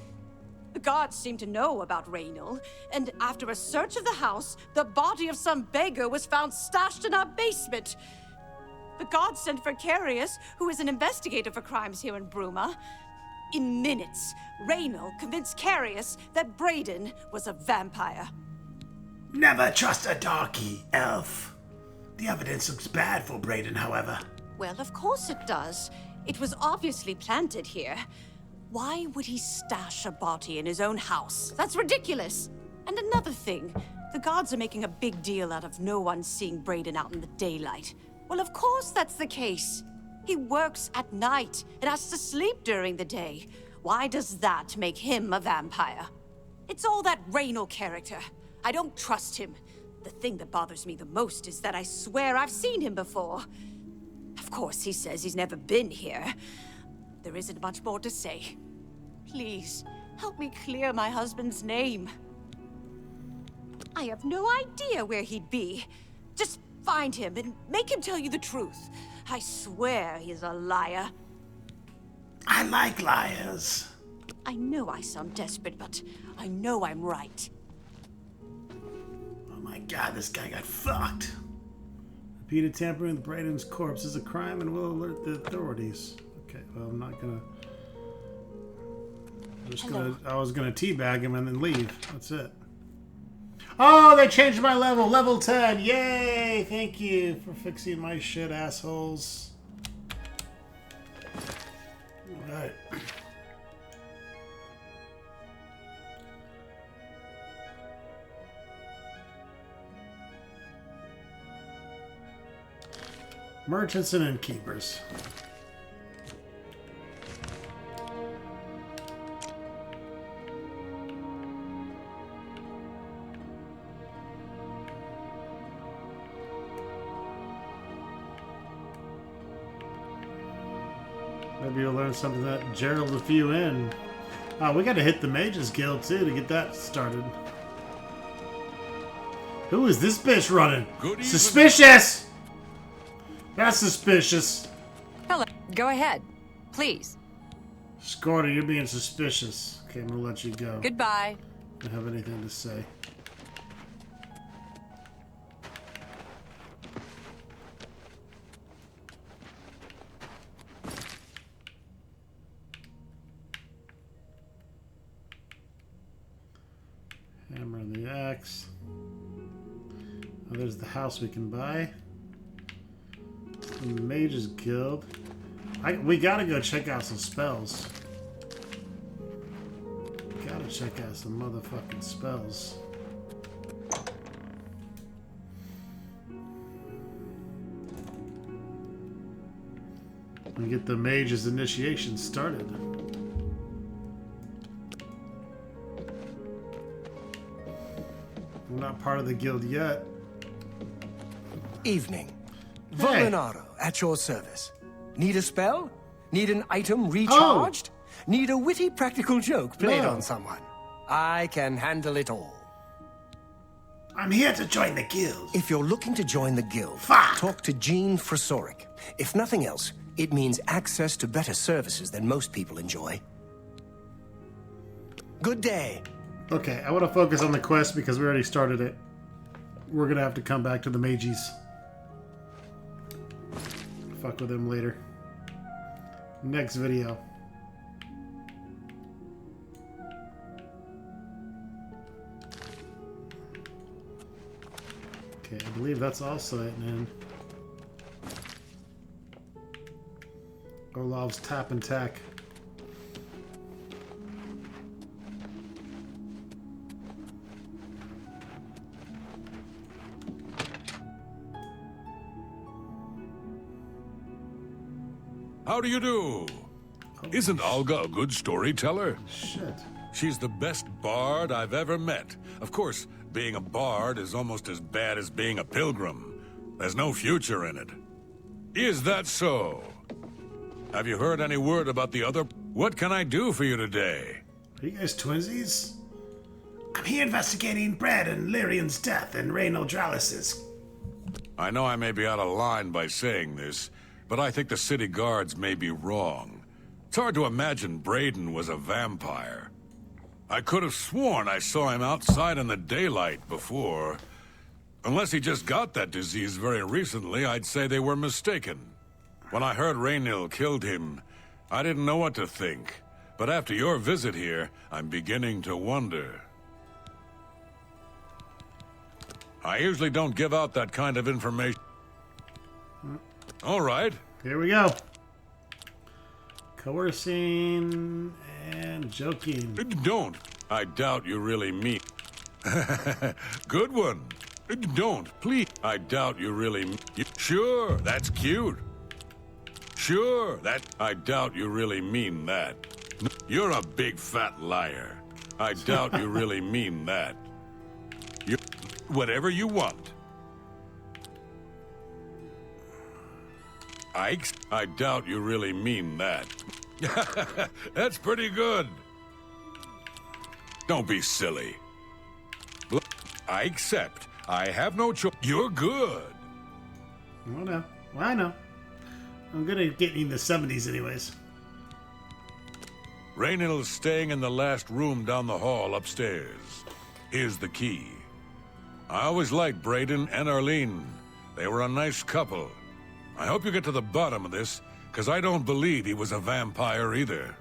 The guards seemed to know about Reynold, and after a search of the house, the body of some beggar was found stashed in our basement. The guards sent for Carius, who is an investigator for crimes here in Bruma. In minutes, Reynold convinced Carius that Brayden was a vampire. Never trust a darky, elf. The evidence looks bad for Brayden, however. Well, of course it does. It was obviously planted here. Why would he stash a body in his own house? That's ridiculous. And another thing, the guards are making a big deal out of no one seeing Brayden out in the daylight. Well, of course that's the case. He works at night and has to sleep during the day. Why does that make him a vampire? It's all that Reynold character. I don't trust him. The thing that bothers me the most is that I swear I've seen him before. Of course, he says he's never been here. There isn't much more to say. Please, help me clear my husband's name. I have no idea where he'd be. Just find him and make him tell you the truth. I swear he's a liar. I like liars. I know I sound desperate, but I know I'm right. Oh my god, this guy got fucked. Repeated tampering with Brayden's corpse is a crime and will alert the authorities. Okay, well, I'm not gonna... I was gonna teabag him and then leave. That's it. Oh, they changed my level. Level 10. Yay! Thank you for fixing my shit, assholes. Alright. Merchants and innkeepers. Maybe you'll learn something that Gerald a few in. We gotta hit the Mages Guild too to get that started. Who is this bitch running? Good evening. Suspicious! That's suspicious. Hello. Go ahead. Please. Scorter, you're being suspicious. Okay, I'm gonna let you go. Goodbye. I don't have anything to say. Hammer and the axe. Oh, there's the house we can buy. The Mages Guild. We gotta go check out some spells. Gotta check out some motherfucking spells. And get the mage's initiation started. We're not part of the guild yet. Evening. Hey. Volinaro, at your service. Need a spell? Need an item recharged? Need a witty practical joke played No. on someone? I can handle it all. I'm here to join the guild. If you're looking to join the guild, Fuck. talk to Jean Frasoric. If nothing else, it means access to better services than most people enjoy. Good day. Okay, I want to focus on the quest because we already started it. We're going to have to come back to the mages. Fuck with them later. Next video. Okay, I believe that's also it, man. Olav's tap and tack. How do you do? Isn't Olga a good storyteller? Shit. She's the best bard I've ever met. Of course, being a bard is almost as bad as being a pilgrim. There's no future in it. Is that so? Have you heard any word about the other? What can I do for you today? Are you guys twinsies? I'm here investigating Brad and Lyrian's death and Reynald Dralis's. I know I may be out of line by saying this, but I think the city guards may be wrong. It's hard to imagine Braden was a vampire. I could have sworn I saw him outside in the daylight before. Unless he just got that disease very recently, I'd say they were mistaken. When I heard Raynil killed him, I didn't know what to think. But after your visit here, I'm beginning to wonder. I usually don't give out that kind of information. All right. Here we go. Coercing and joking. Don't. I doubt you really mean. Good one. Don't, please. I doubt you really mean. Sure, that's cute. Sure, that. I doubt you really mean that. You're a big fat liar. I doubt you really mean that. You, whatever you want. I doubt you really mean that. That's pretty good. Don't be silly. I accept. I have no choice. You're good. Oh no. Well, I know. I'm gonna get in the 70s anyways. Raynil's staying in the last room down the hall upstairs. Here's the key. I always liked Braden and Arlene. They were a nice couple. I hope you get to the bottom of this, because I don't believe he was a vampire either.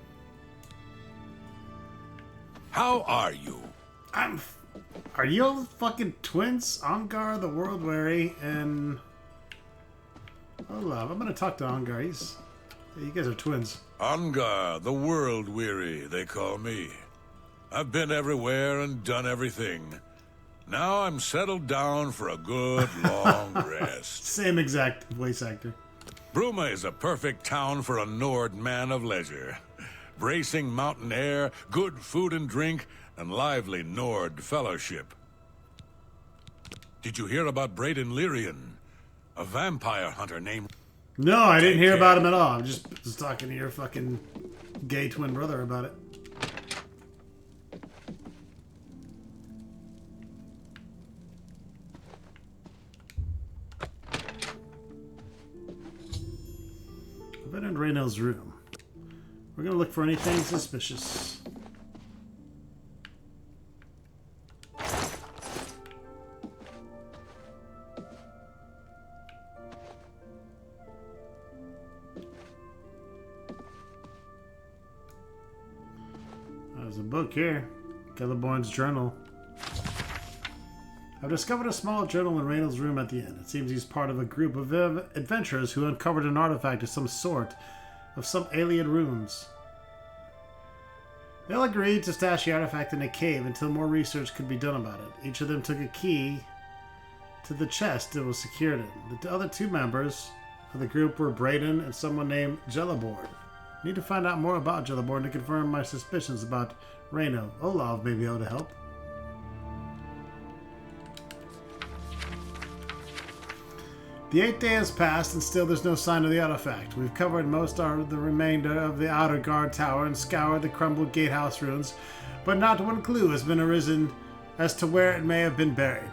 How are you? Are you all fucking twins? Ongar, the World Weary, and Olav. I'm gonna talk to Ongar. You guys are twins. Ongar, the world weary, they call me. I've been everywhere and done everything. Now I'm settled down for a good long rest. Same exact voice actor. Bruma is a perfect town for a Nord man of leisure. Bracing mountain air, good food and drink, and lively Nord fellowship. Did you hear about Braden Lyrian? A vampire hunter named... No, I didn't hear about him at all. I'm just talking to your fucking gay twin brother about it. I've been in Raynell's room. We're gonna look for anything suspicious. There's a book here. Celeborn's journal. I've discovered a small journal in Raynell's room at the inn. It seems he's part of a group of adventurers who uncovered an artifact of some sort, of some alien runes. They all agreed to stash the artifact in a cave until more research could be done about it. Each of them took a key to the chest it was secured in. The other two members of the group were Brayden and someone named Jelliborn. Need to find out more about Jelliborn to confirm my suspicions about Reno. Olaf may be able to help. The 8th day has passed and still there's no sign of the artifact. We've covered most of the remainder of the outer guard tower and scoured the crumbled gatehouse ruins, but not one clue has been arisen as to where it may have been buried.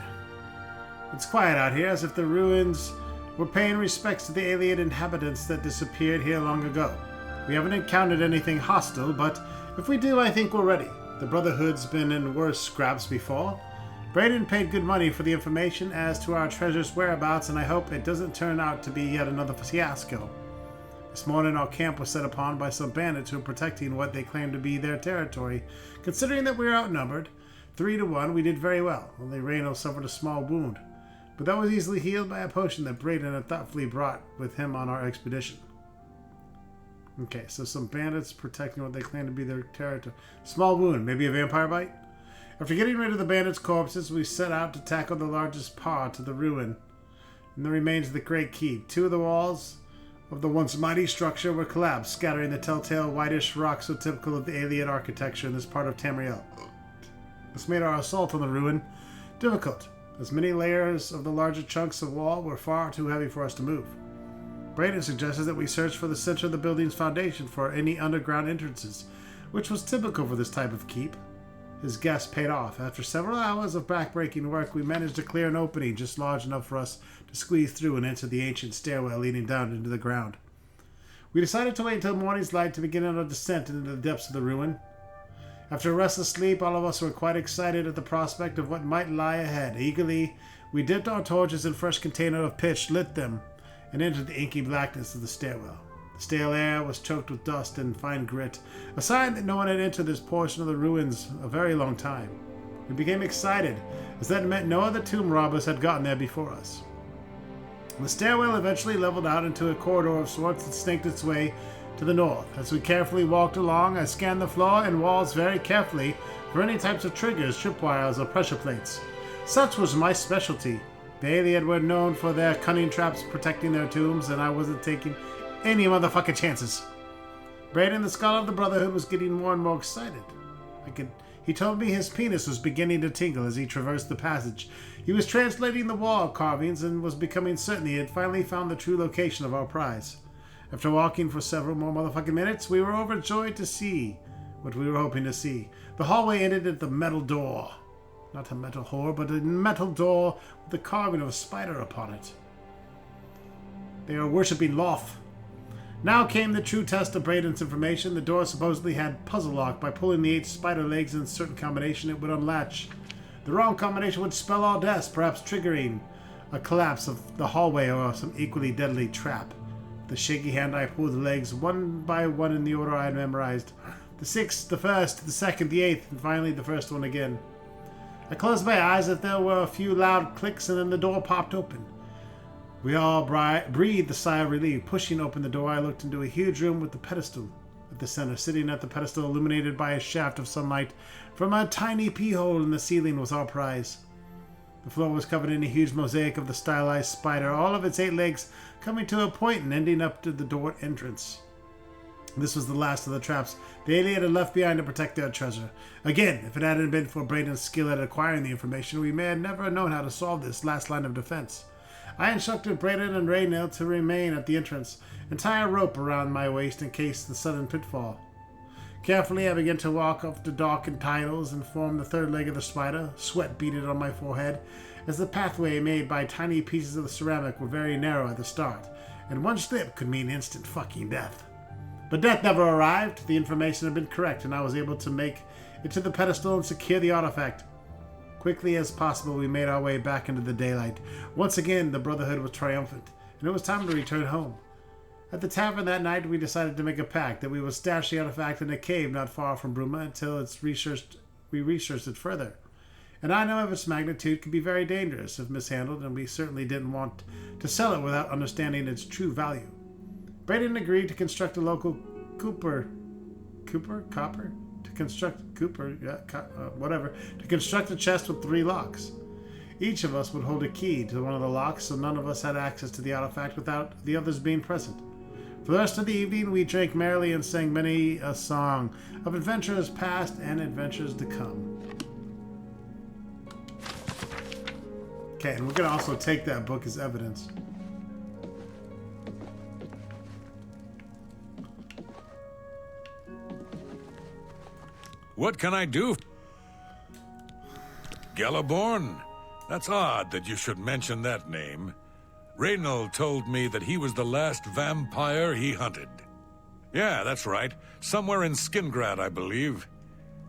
It's quiet out here, as if the ruins were paying respects to the alien inhabitants that disappeared here long ago. We haven't encountered anything hostile, but if we do, I think we're ready. The Brotherhood's been in worse scraps before. Brayden paid good money for the information as to our treasure's whereabouts, and I hope it doesn't turn out to be yet another fiasco. This morning our camp was set upon by some bandits who are protecting what they claim to be their territory. Considering that we were outnumbered 3 to 1, we did very well. Only Reno suffered a small wound, but that was easily healed by a potion that Brayden had thoughtfully brought with him on our expedition. Okay, so some bandits protecting what they claim to be their territory. Small wound, maybe a vampire bite? After getting rid of the bandits' corpses, we set out to tackle the largest part of the ruin and the remains of the Great Keep. 2 of the walls of the once mighty structure were collapsed, scattering the telltale whitish rock so typical of the alien architecture in this part of Tamriel. This made our assault on the ruin difficult, as many layers of the larger chunks of wall were far too heavy for us to move. Brayden suggested that we search for the center of the building's foundation for any underground entrances, which was typical for this type of keep. His guess paid off. After several hours of backbreaking work, we managed to clear an opening just large enough for us to squeeze through and enter the ancient stairwell leading down into the ground. We decided to wait until morning's light to begin our descent into the depths of the ruin. After a restless sleep, all of us were quite excited at the prospect of what might lie ahead. Eagerly, we dipped our torches in a fresh container of pitch, lit them, and entered the inky blackness of the stairwell. The stale air was choked with dust and fine grit, a sign that no one had entered this portion of the ruins a very long time. We became excited, as that meant no other tomb robbers had gotten there before us. The stairwell eventually leveled out into a corridor of sorts that snaked its way to the north. As we carefully walked along, I scanned the floor and walls very carefully for any types of triggers, tripwires, or pressure plates. Such was my specialty. The alien were known for their cunning traps protecting their tombs, and I wasn't taking any motherfucking chances. Brayden, the scholar of the Brotherhood, was getting more and more excited. He told me his penis was beginning to tingle as he traversed the passage. He was translating the wall carvings and was becoming certain he had finally found the true location of our prize. After walking for several more motherfucking minutes, we were overjoyed to see what we were hoping to see. The hallway ended at the metal door. Not a metal whore, but a metal door with the carving of a spider upon it. They are worshipping Loth. Now came the true test of Brayden's information. The door supposedly had puzzle lock. By pulling the 8 spider legs in a certain combination, it would unlatch. The wrong combination would spell all deaths, perhaps triggering a collapse of the hallway or some equally deadly trap. With a shaky hand, I pulled the legs one by one in the order I had memorized. The 6th, the 1st, the 2nd, the 8th, and finally the first one again. I closed my eyes as there were a few loud clicks, and then the door popped open. We all breathed a sigh of relief. Pushing open the door, I looked into a huge room with the pedestal at the center. Sitting at the pedestal, illuminated by a shaft of sunlight from a tiny pee-hole in the ceiling, was our prize. The floor was covered in a huge mosaic of the stylized spider, all of its 8 legs coming to a point and ending up to the door entrance. This was the last of the traps the alien had left behind to protect their treasure. Again, if it hadn't been for Brayden's skill at acquiring the information, we may have never known how to solve this last line of defense. I instructed Brayden and Raynell to remain at the entrance and tie a rope around my waist in case the sudden pitfall. Carefully, I began to walk up the darkened tiles and form the 3rd leg of the spider. Sweat beaded on my forehead, as the pathway made by tiny pieces of the ceramic were very narrow at the start, and one slip could mean instant fucking death. But death never arrived. The information had been correct, and I was able to make it to the pedestal and secure the artifact. Quickly as possible, we made our way back into the daylight. Once again, the Brotherhood was triumphant, and it was time to return home. At the tavern that night, we decided to make a pact that we would stash the artifact in a cave not far from Bruma until we researched it further. An item of its magnitude could be very dangerous if mishandled, and we certainly didn't want to sell it without understanding its true value. Brayden agreed to construct a local to construct a chest with 3 locks. Each of us would hold a key to one of the locks, so none of us had access to the artifact without the others being present. For the rest of the evening, we drank merrily and sang many a song of adventures past and adventures to come. Okay, and we're going to also take that book as evidence. What can I do? Galaborn? That's odd that you should mention that name. Reynald told me that he was the last vampire he hunted. Yeah, that's right. Somewhere in Skingrad, I believe.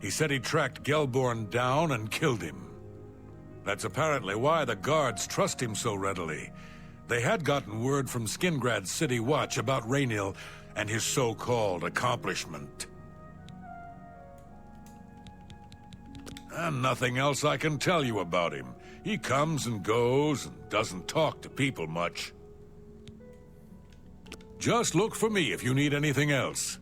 He said he tracked Gelborn down and killed him. That's apparently why the guards trust him so readily. They had gotten word from Skingrad's City Watch about Raynil and his so-called accomplishment. And nothing else I can tell you about him. He comes and goes and doesn't talk to people much. Just look for me if you need anything else.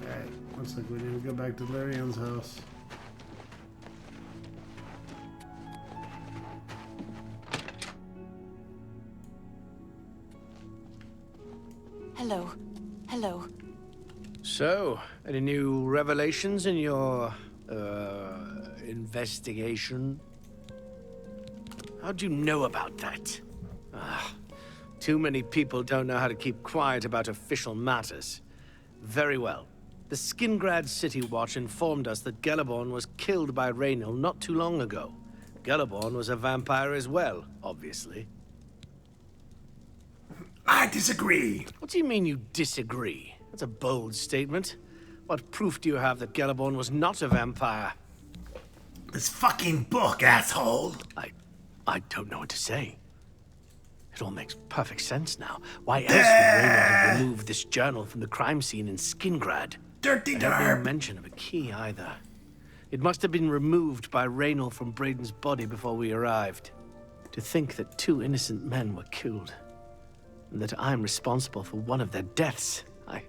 Alright, looks like we need to go back to Larian's house. Hello. Hello. So, any new revelations in your, investigation? How'd you know about that? Too many people don't know how to keep quiet about official matters. Very well. The Skingrad City Watch informed us that Galaborn was killed by Raynil not too long ago. Galaborn was a vampire as well, obviously. I disagree. What do you mean you disagree? That's a bold statement. What proof do you have that Galaborn was not a vampire? This fucking book, asshole. I don't know what to say. It all makes perfect sense now. Why else would Raynil have removed this journal from the crime scene in Skingrad? Dirty No derb. mention of a key either. It must have been removed by Raynil from Braden's body before we arrived. To think that 2 innocent men were killed, and that I'm responsible for one of their deaths, I'm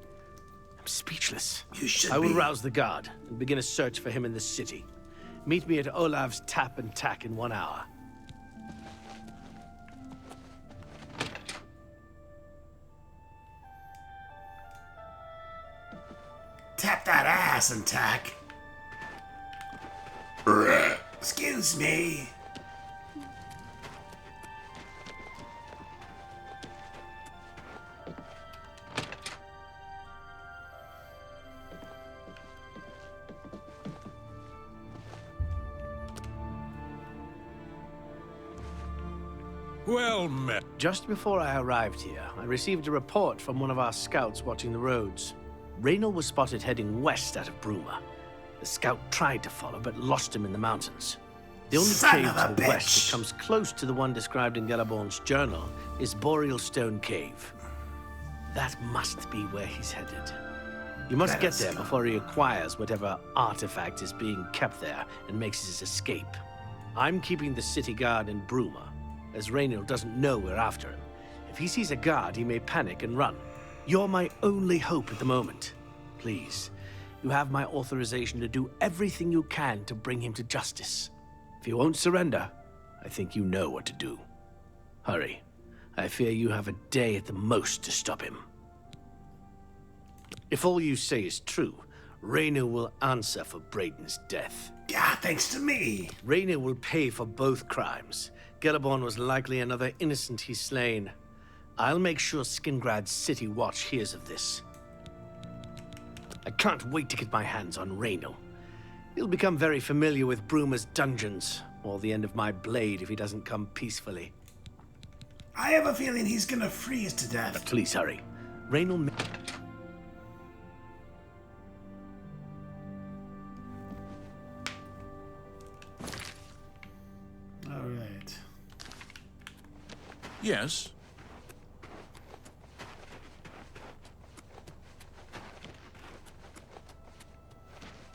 speechless. You should I will be. rouse the guard and begin a search for him in the city. Meet me at Olav's Tap and Tack in 1 hour. Tap that ass and tack. Excuse me. Well met. Just before I arrived here, I received a report from one of our scouts watching the roads. Raynil was spotted heading west out of Bruma. The scout tried to follow, but lost him in the mountains. The only Son cave of a to the west bitch. that comes close to the one described in Galaborn's journal is Boreal Stone Cave. That must be where he's headed. You must Let get us there know. before he acquires whatever artifact is being kept there and makes his escape. I'm keeping the city guard in Bruma, as Raynil doesn't know we're after him. If he sees a guard, he may panic and run. You're my only hope at the moment. Please, you have my authorization to do everything you can to bring him to justice. If he won't surrender, I think you know what to do. Hurry. I fear you have a day at the most to stop him. If all you say is true, Raynil will answer for Braden's death. Yeah, thanks to me. Raynil will pay for both crimes. Galaborn was likely another innocent he's slain. I'll make sure Skingrad's City Watch hears of this. I can't wait to get my hands on Raynil. He'll become very familiar with Bruma's dungeons, or the end of my blade if he doesn't come peacefully. I have a feeling he's gonna freeze to death. Please hurry. Raynil may... All right. Yes.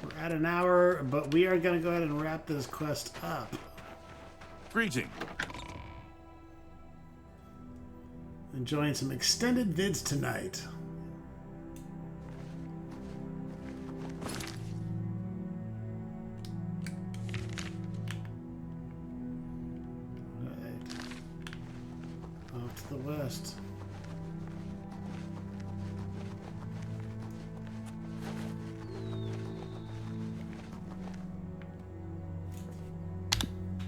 We're at an hour, but we are going to go ahead and wrap this quest up. Greeting. Enjoying some extended vids tonight. Right. Off to the west.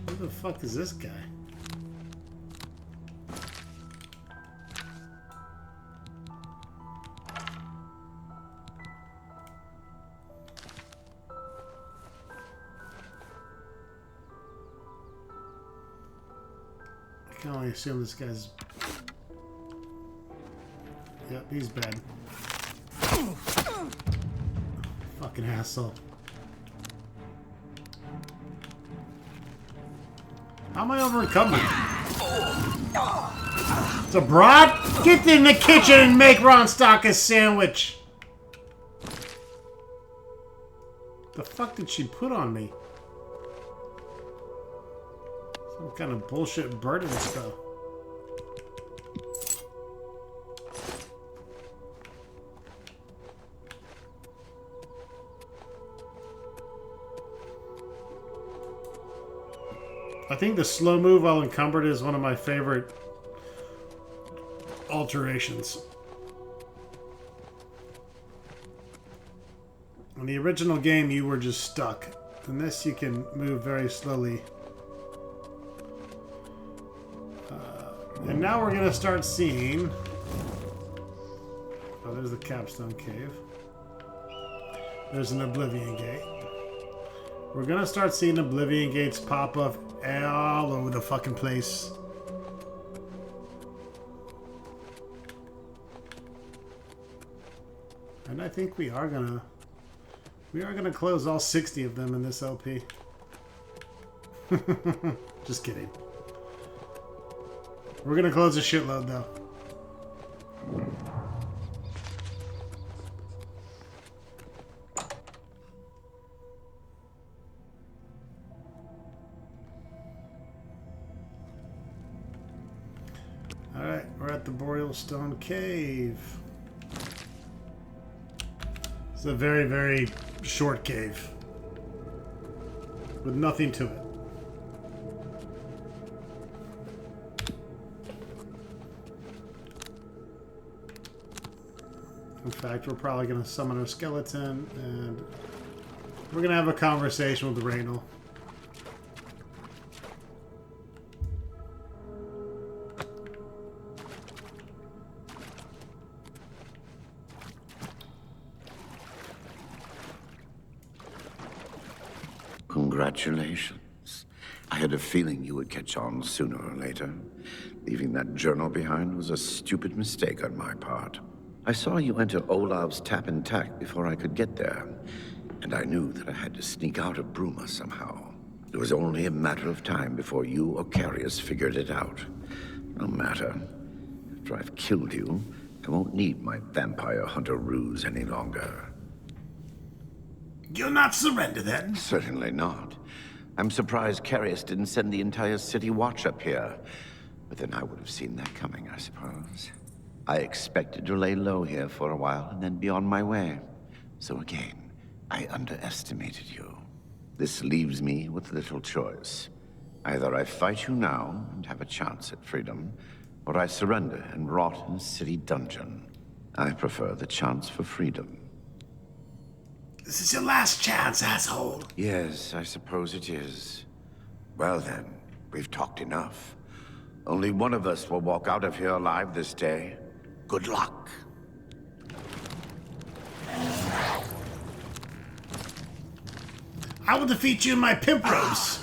Who the fuck is this guy? I can only assume this guy's... Yep, he's bad. Fucking asshole. How am I over encumbered? It's a broad? Get in the kitchen and make Ron Stock a sandwich! The fuck did she put on me? Some kind of bullshit burden spell. I think the slow move while encumbered is one of my favorite alterations. In the original game, you were just stuck. In this, you can move very slowly. And now we're going to start seeing... Oh, there's the Capstone Cave. There's an Oblivion Gate. We're going to start seeing Oblivion Gates pop up all over the fucking place. And I think we are gonna close all 60 of them in this LP. Just kidding. We're gonna close a shitload though. Alright, we're at the Boreal Stone Cave. It's a very, very short cave. With nothing to it. In fact, we're probably going to summon a skeleton and we're going to have a conversation with Raynal. Congratulations. I had a feeling you would catch on sooner or later. Leaving that journal behind was a stupid mistake on my part. I saw you enter Olav's tap and tack before I could get there, and I knew that I had to sneak out of Bruma somehow. It was only a matter of time before you or Carius figured it out. No matter. After I've killed you, I won't need my vampire hunter ruse any longer. You'll not surrender then? Certainly not. I'm surprised Carius didn't send the entire city watch up here. But then I would have seen that coming, I suppose. I expected to lay low here for a while and then be on my way. So again, I underestimated you. This leaves me with little choice. Either I fight you now and have a chance at freedom, or I surrender and rot in a city dungeon. I prefer the chance for freedom. This is your last chance, asshole. Yes, I suppose it is. Well then, we've talked enough. Only one of us will walk out of here alive this day. Good luck. I will defeat you in my pimp robes.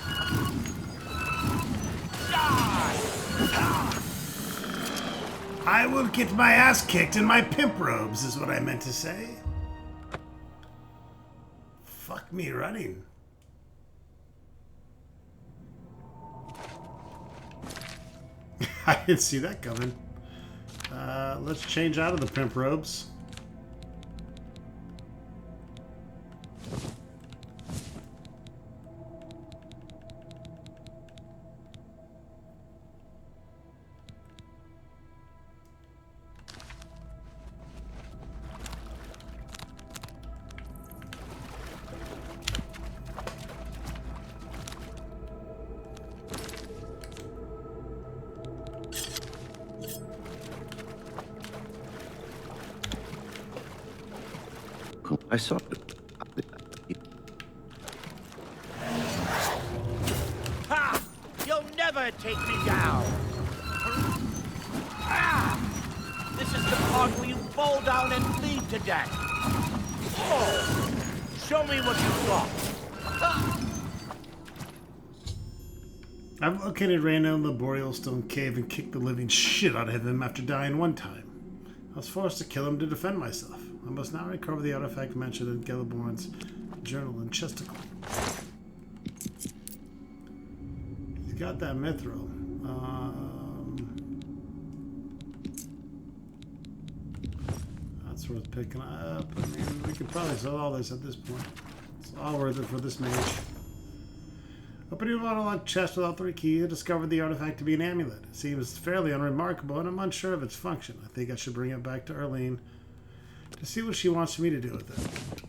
I will get my ass kicked in my pimp robes, is what I meant to say. Fuck me running. I didn't see that coming. Let's change out of the pimp robes. I saw... Ha! You'll never take me down! Ah! This is the part where you fall down and bleed to death. Oh! Show me what you've got. I've located Reyno in the Boreal Stone Cave and kicked the living shit out of him after dying one time. I was forced to kill him to defend myself. I must now recover the artifact mentioned in Gelliborn's journal in Chesticle. He's got that mithril. That's worth picking up. I mean, we could probably sell all this at this point. It's all worth it for this mage. Opening one unlocked chest with all 3 keys, I discovered the artifact to be an amulet. It seems fairly unremarkable, and I'm unsure of its function. I think I should bring it back to Erlene to see what she wants me to do with it.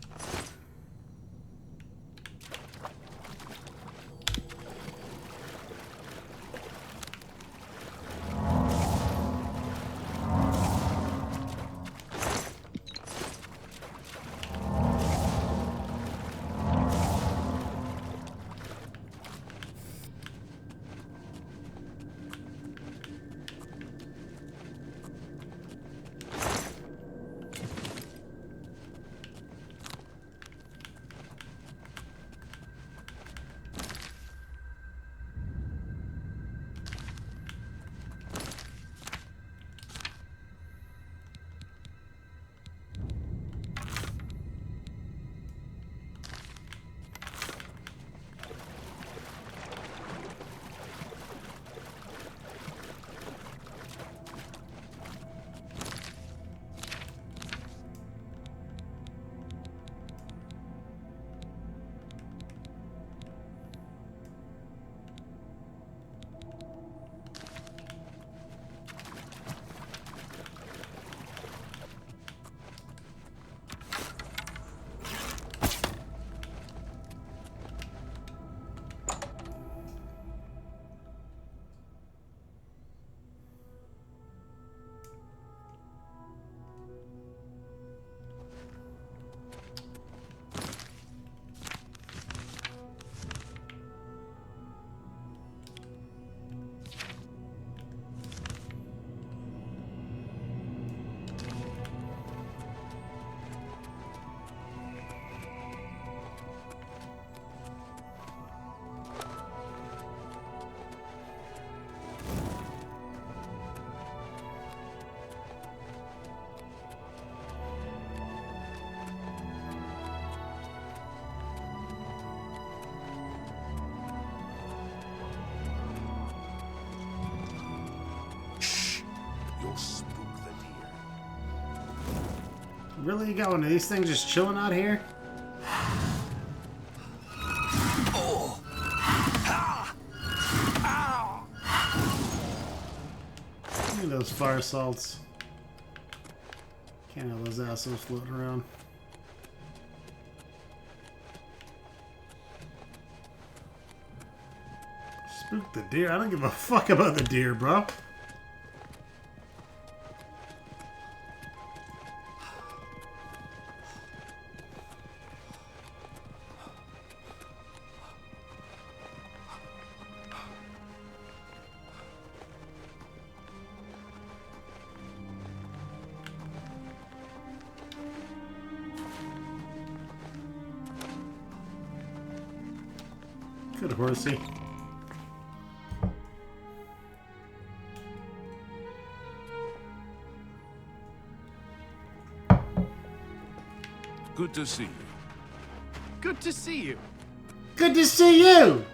Really, you got one of these things just chilling out here? Look at those fire salts. Can't have those assholes floating around. Spook the deer. I don't give a fuck about the deer, bro. Good horsey. Good to see you. Good to see you. Good to see you!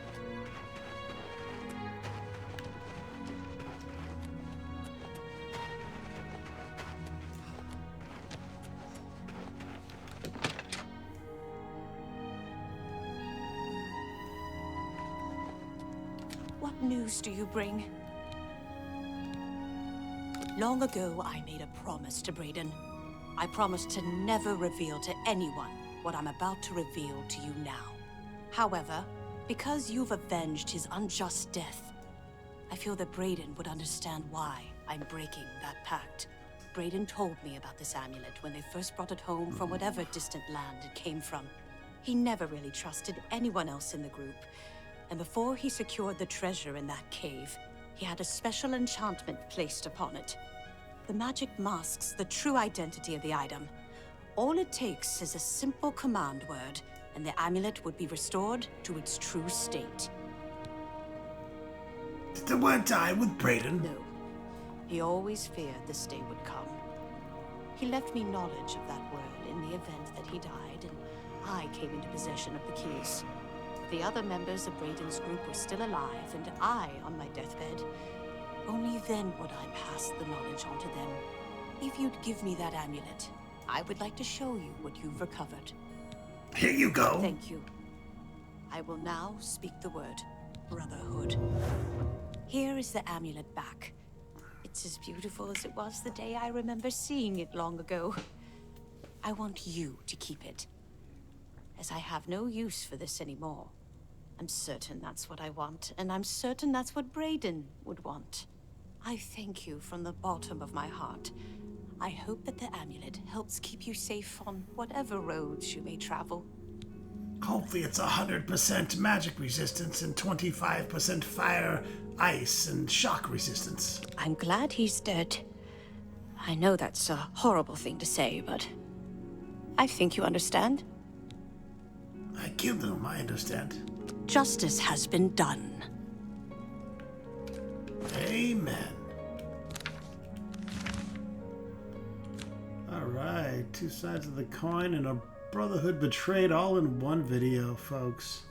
What news do you bring? Long ago, I made a promise to Brayden. I promised to never reveal to anyone what I'm about to reveal to you now. However, because you've avenged his unjust death, I feel that Brayden would understand why I'm breaking that pact. Brayden told me about this amulet when they first brought it home from whatever distant land it came from. He never really trusted anyone else in the group. And before he secured the treasure in that cave, he had a special enchantment placed upon it. The magic masks the true identity of the item. All it takes is a simple command word, and the amulet would be restored to its true state. Did the word die with Brayden? No. He always feared this day would come. He left me knowledge of that word in the event that he died, and I came into possession of the keys. The other members of Brayden's group were still alive, and I on my deathbed. Only then would I pass the knowledge on to them. If you'd give me that amulet, I would like to show you what you've recovered. Here you go. Thank you. I will now speak the word, Brotherhood. Here is the amulet back. It's as beautiful as it was the day I remember seeing it long ago. I want you to keep it, as I have no use for this anymore. I'm certain that's what I want, and I'm certain that's what Brayden would want. I thank you from the bottom of my heart. I hope that the amulet helps keep you safe on whatever roads you may travel. Hopefully it's 100% magic resistance and 25% fire, ice, and shock resistance. I'm glad he's dead. I know that's a horrible thing to say, but I think you understand. I killed him, I understand. Justice has been done. Amen. Alright, two sides of the coin and a Brotherhood betrayed all in one video, folks.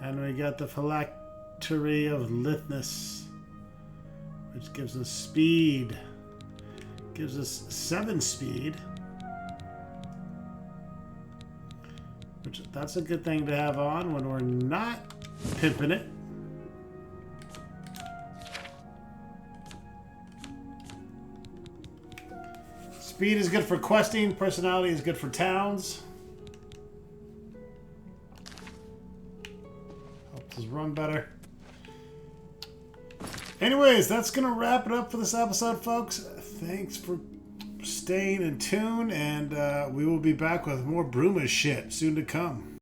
And we got the phylactery of lithness, which gives us speed. Gives us 7 speed. Which, that's a good thing to have on when we're not pimping it. Speed is good for questing. Personality is good for towns. Helps us run better. Anyways, that's going to wrap it up for this episode, folks. Thanks for staying in tune, and we will be back with more Bruma shit soon to come.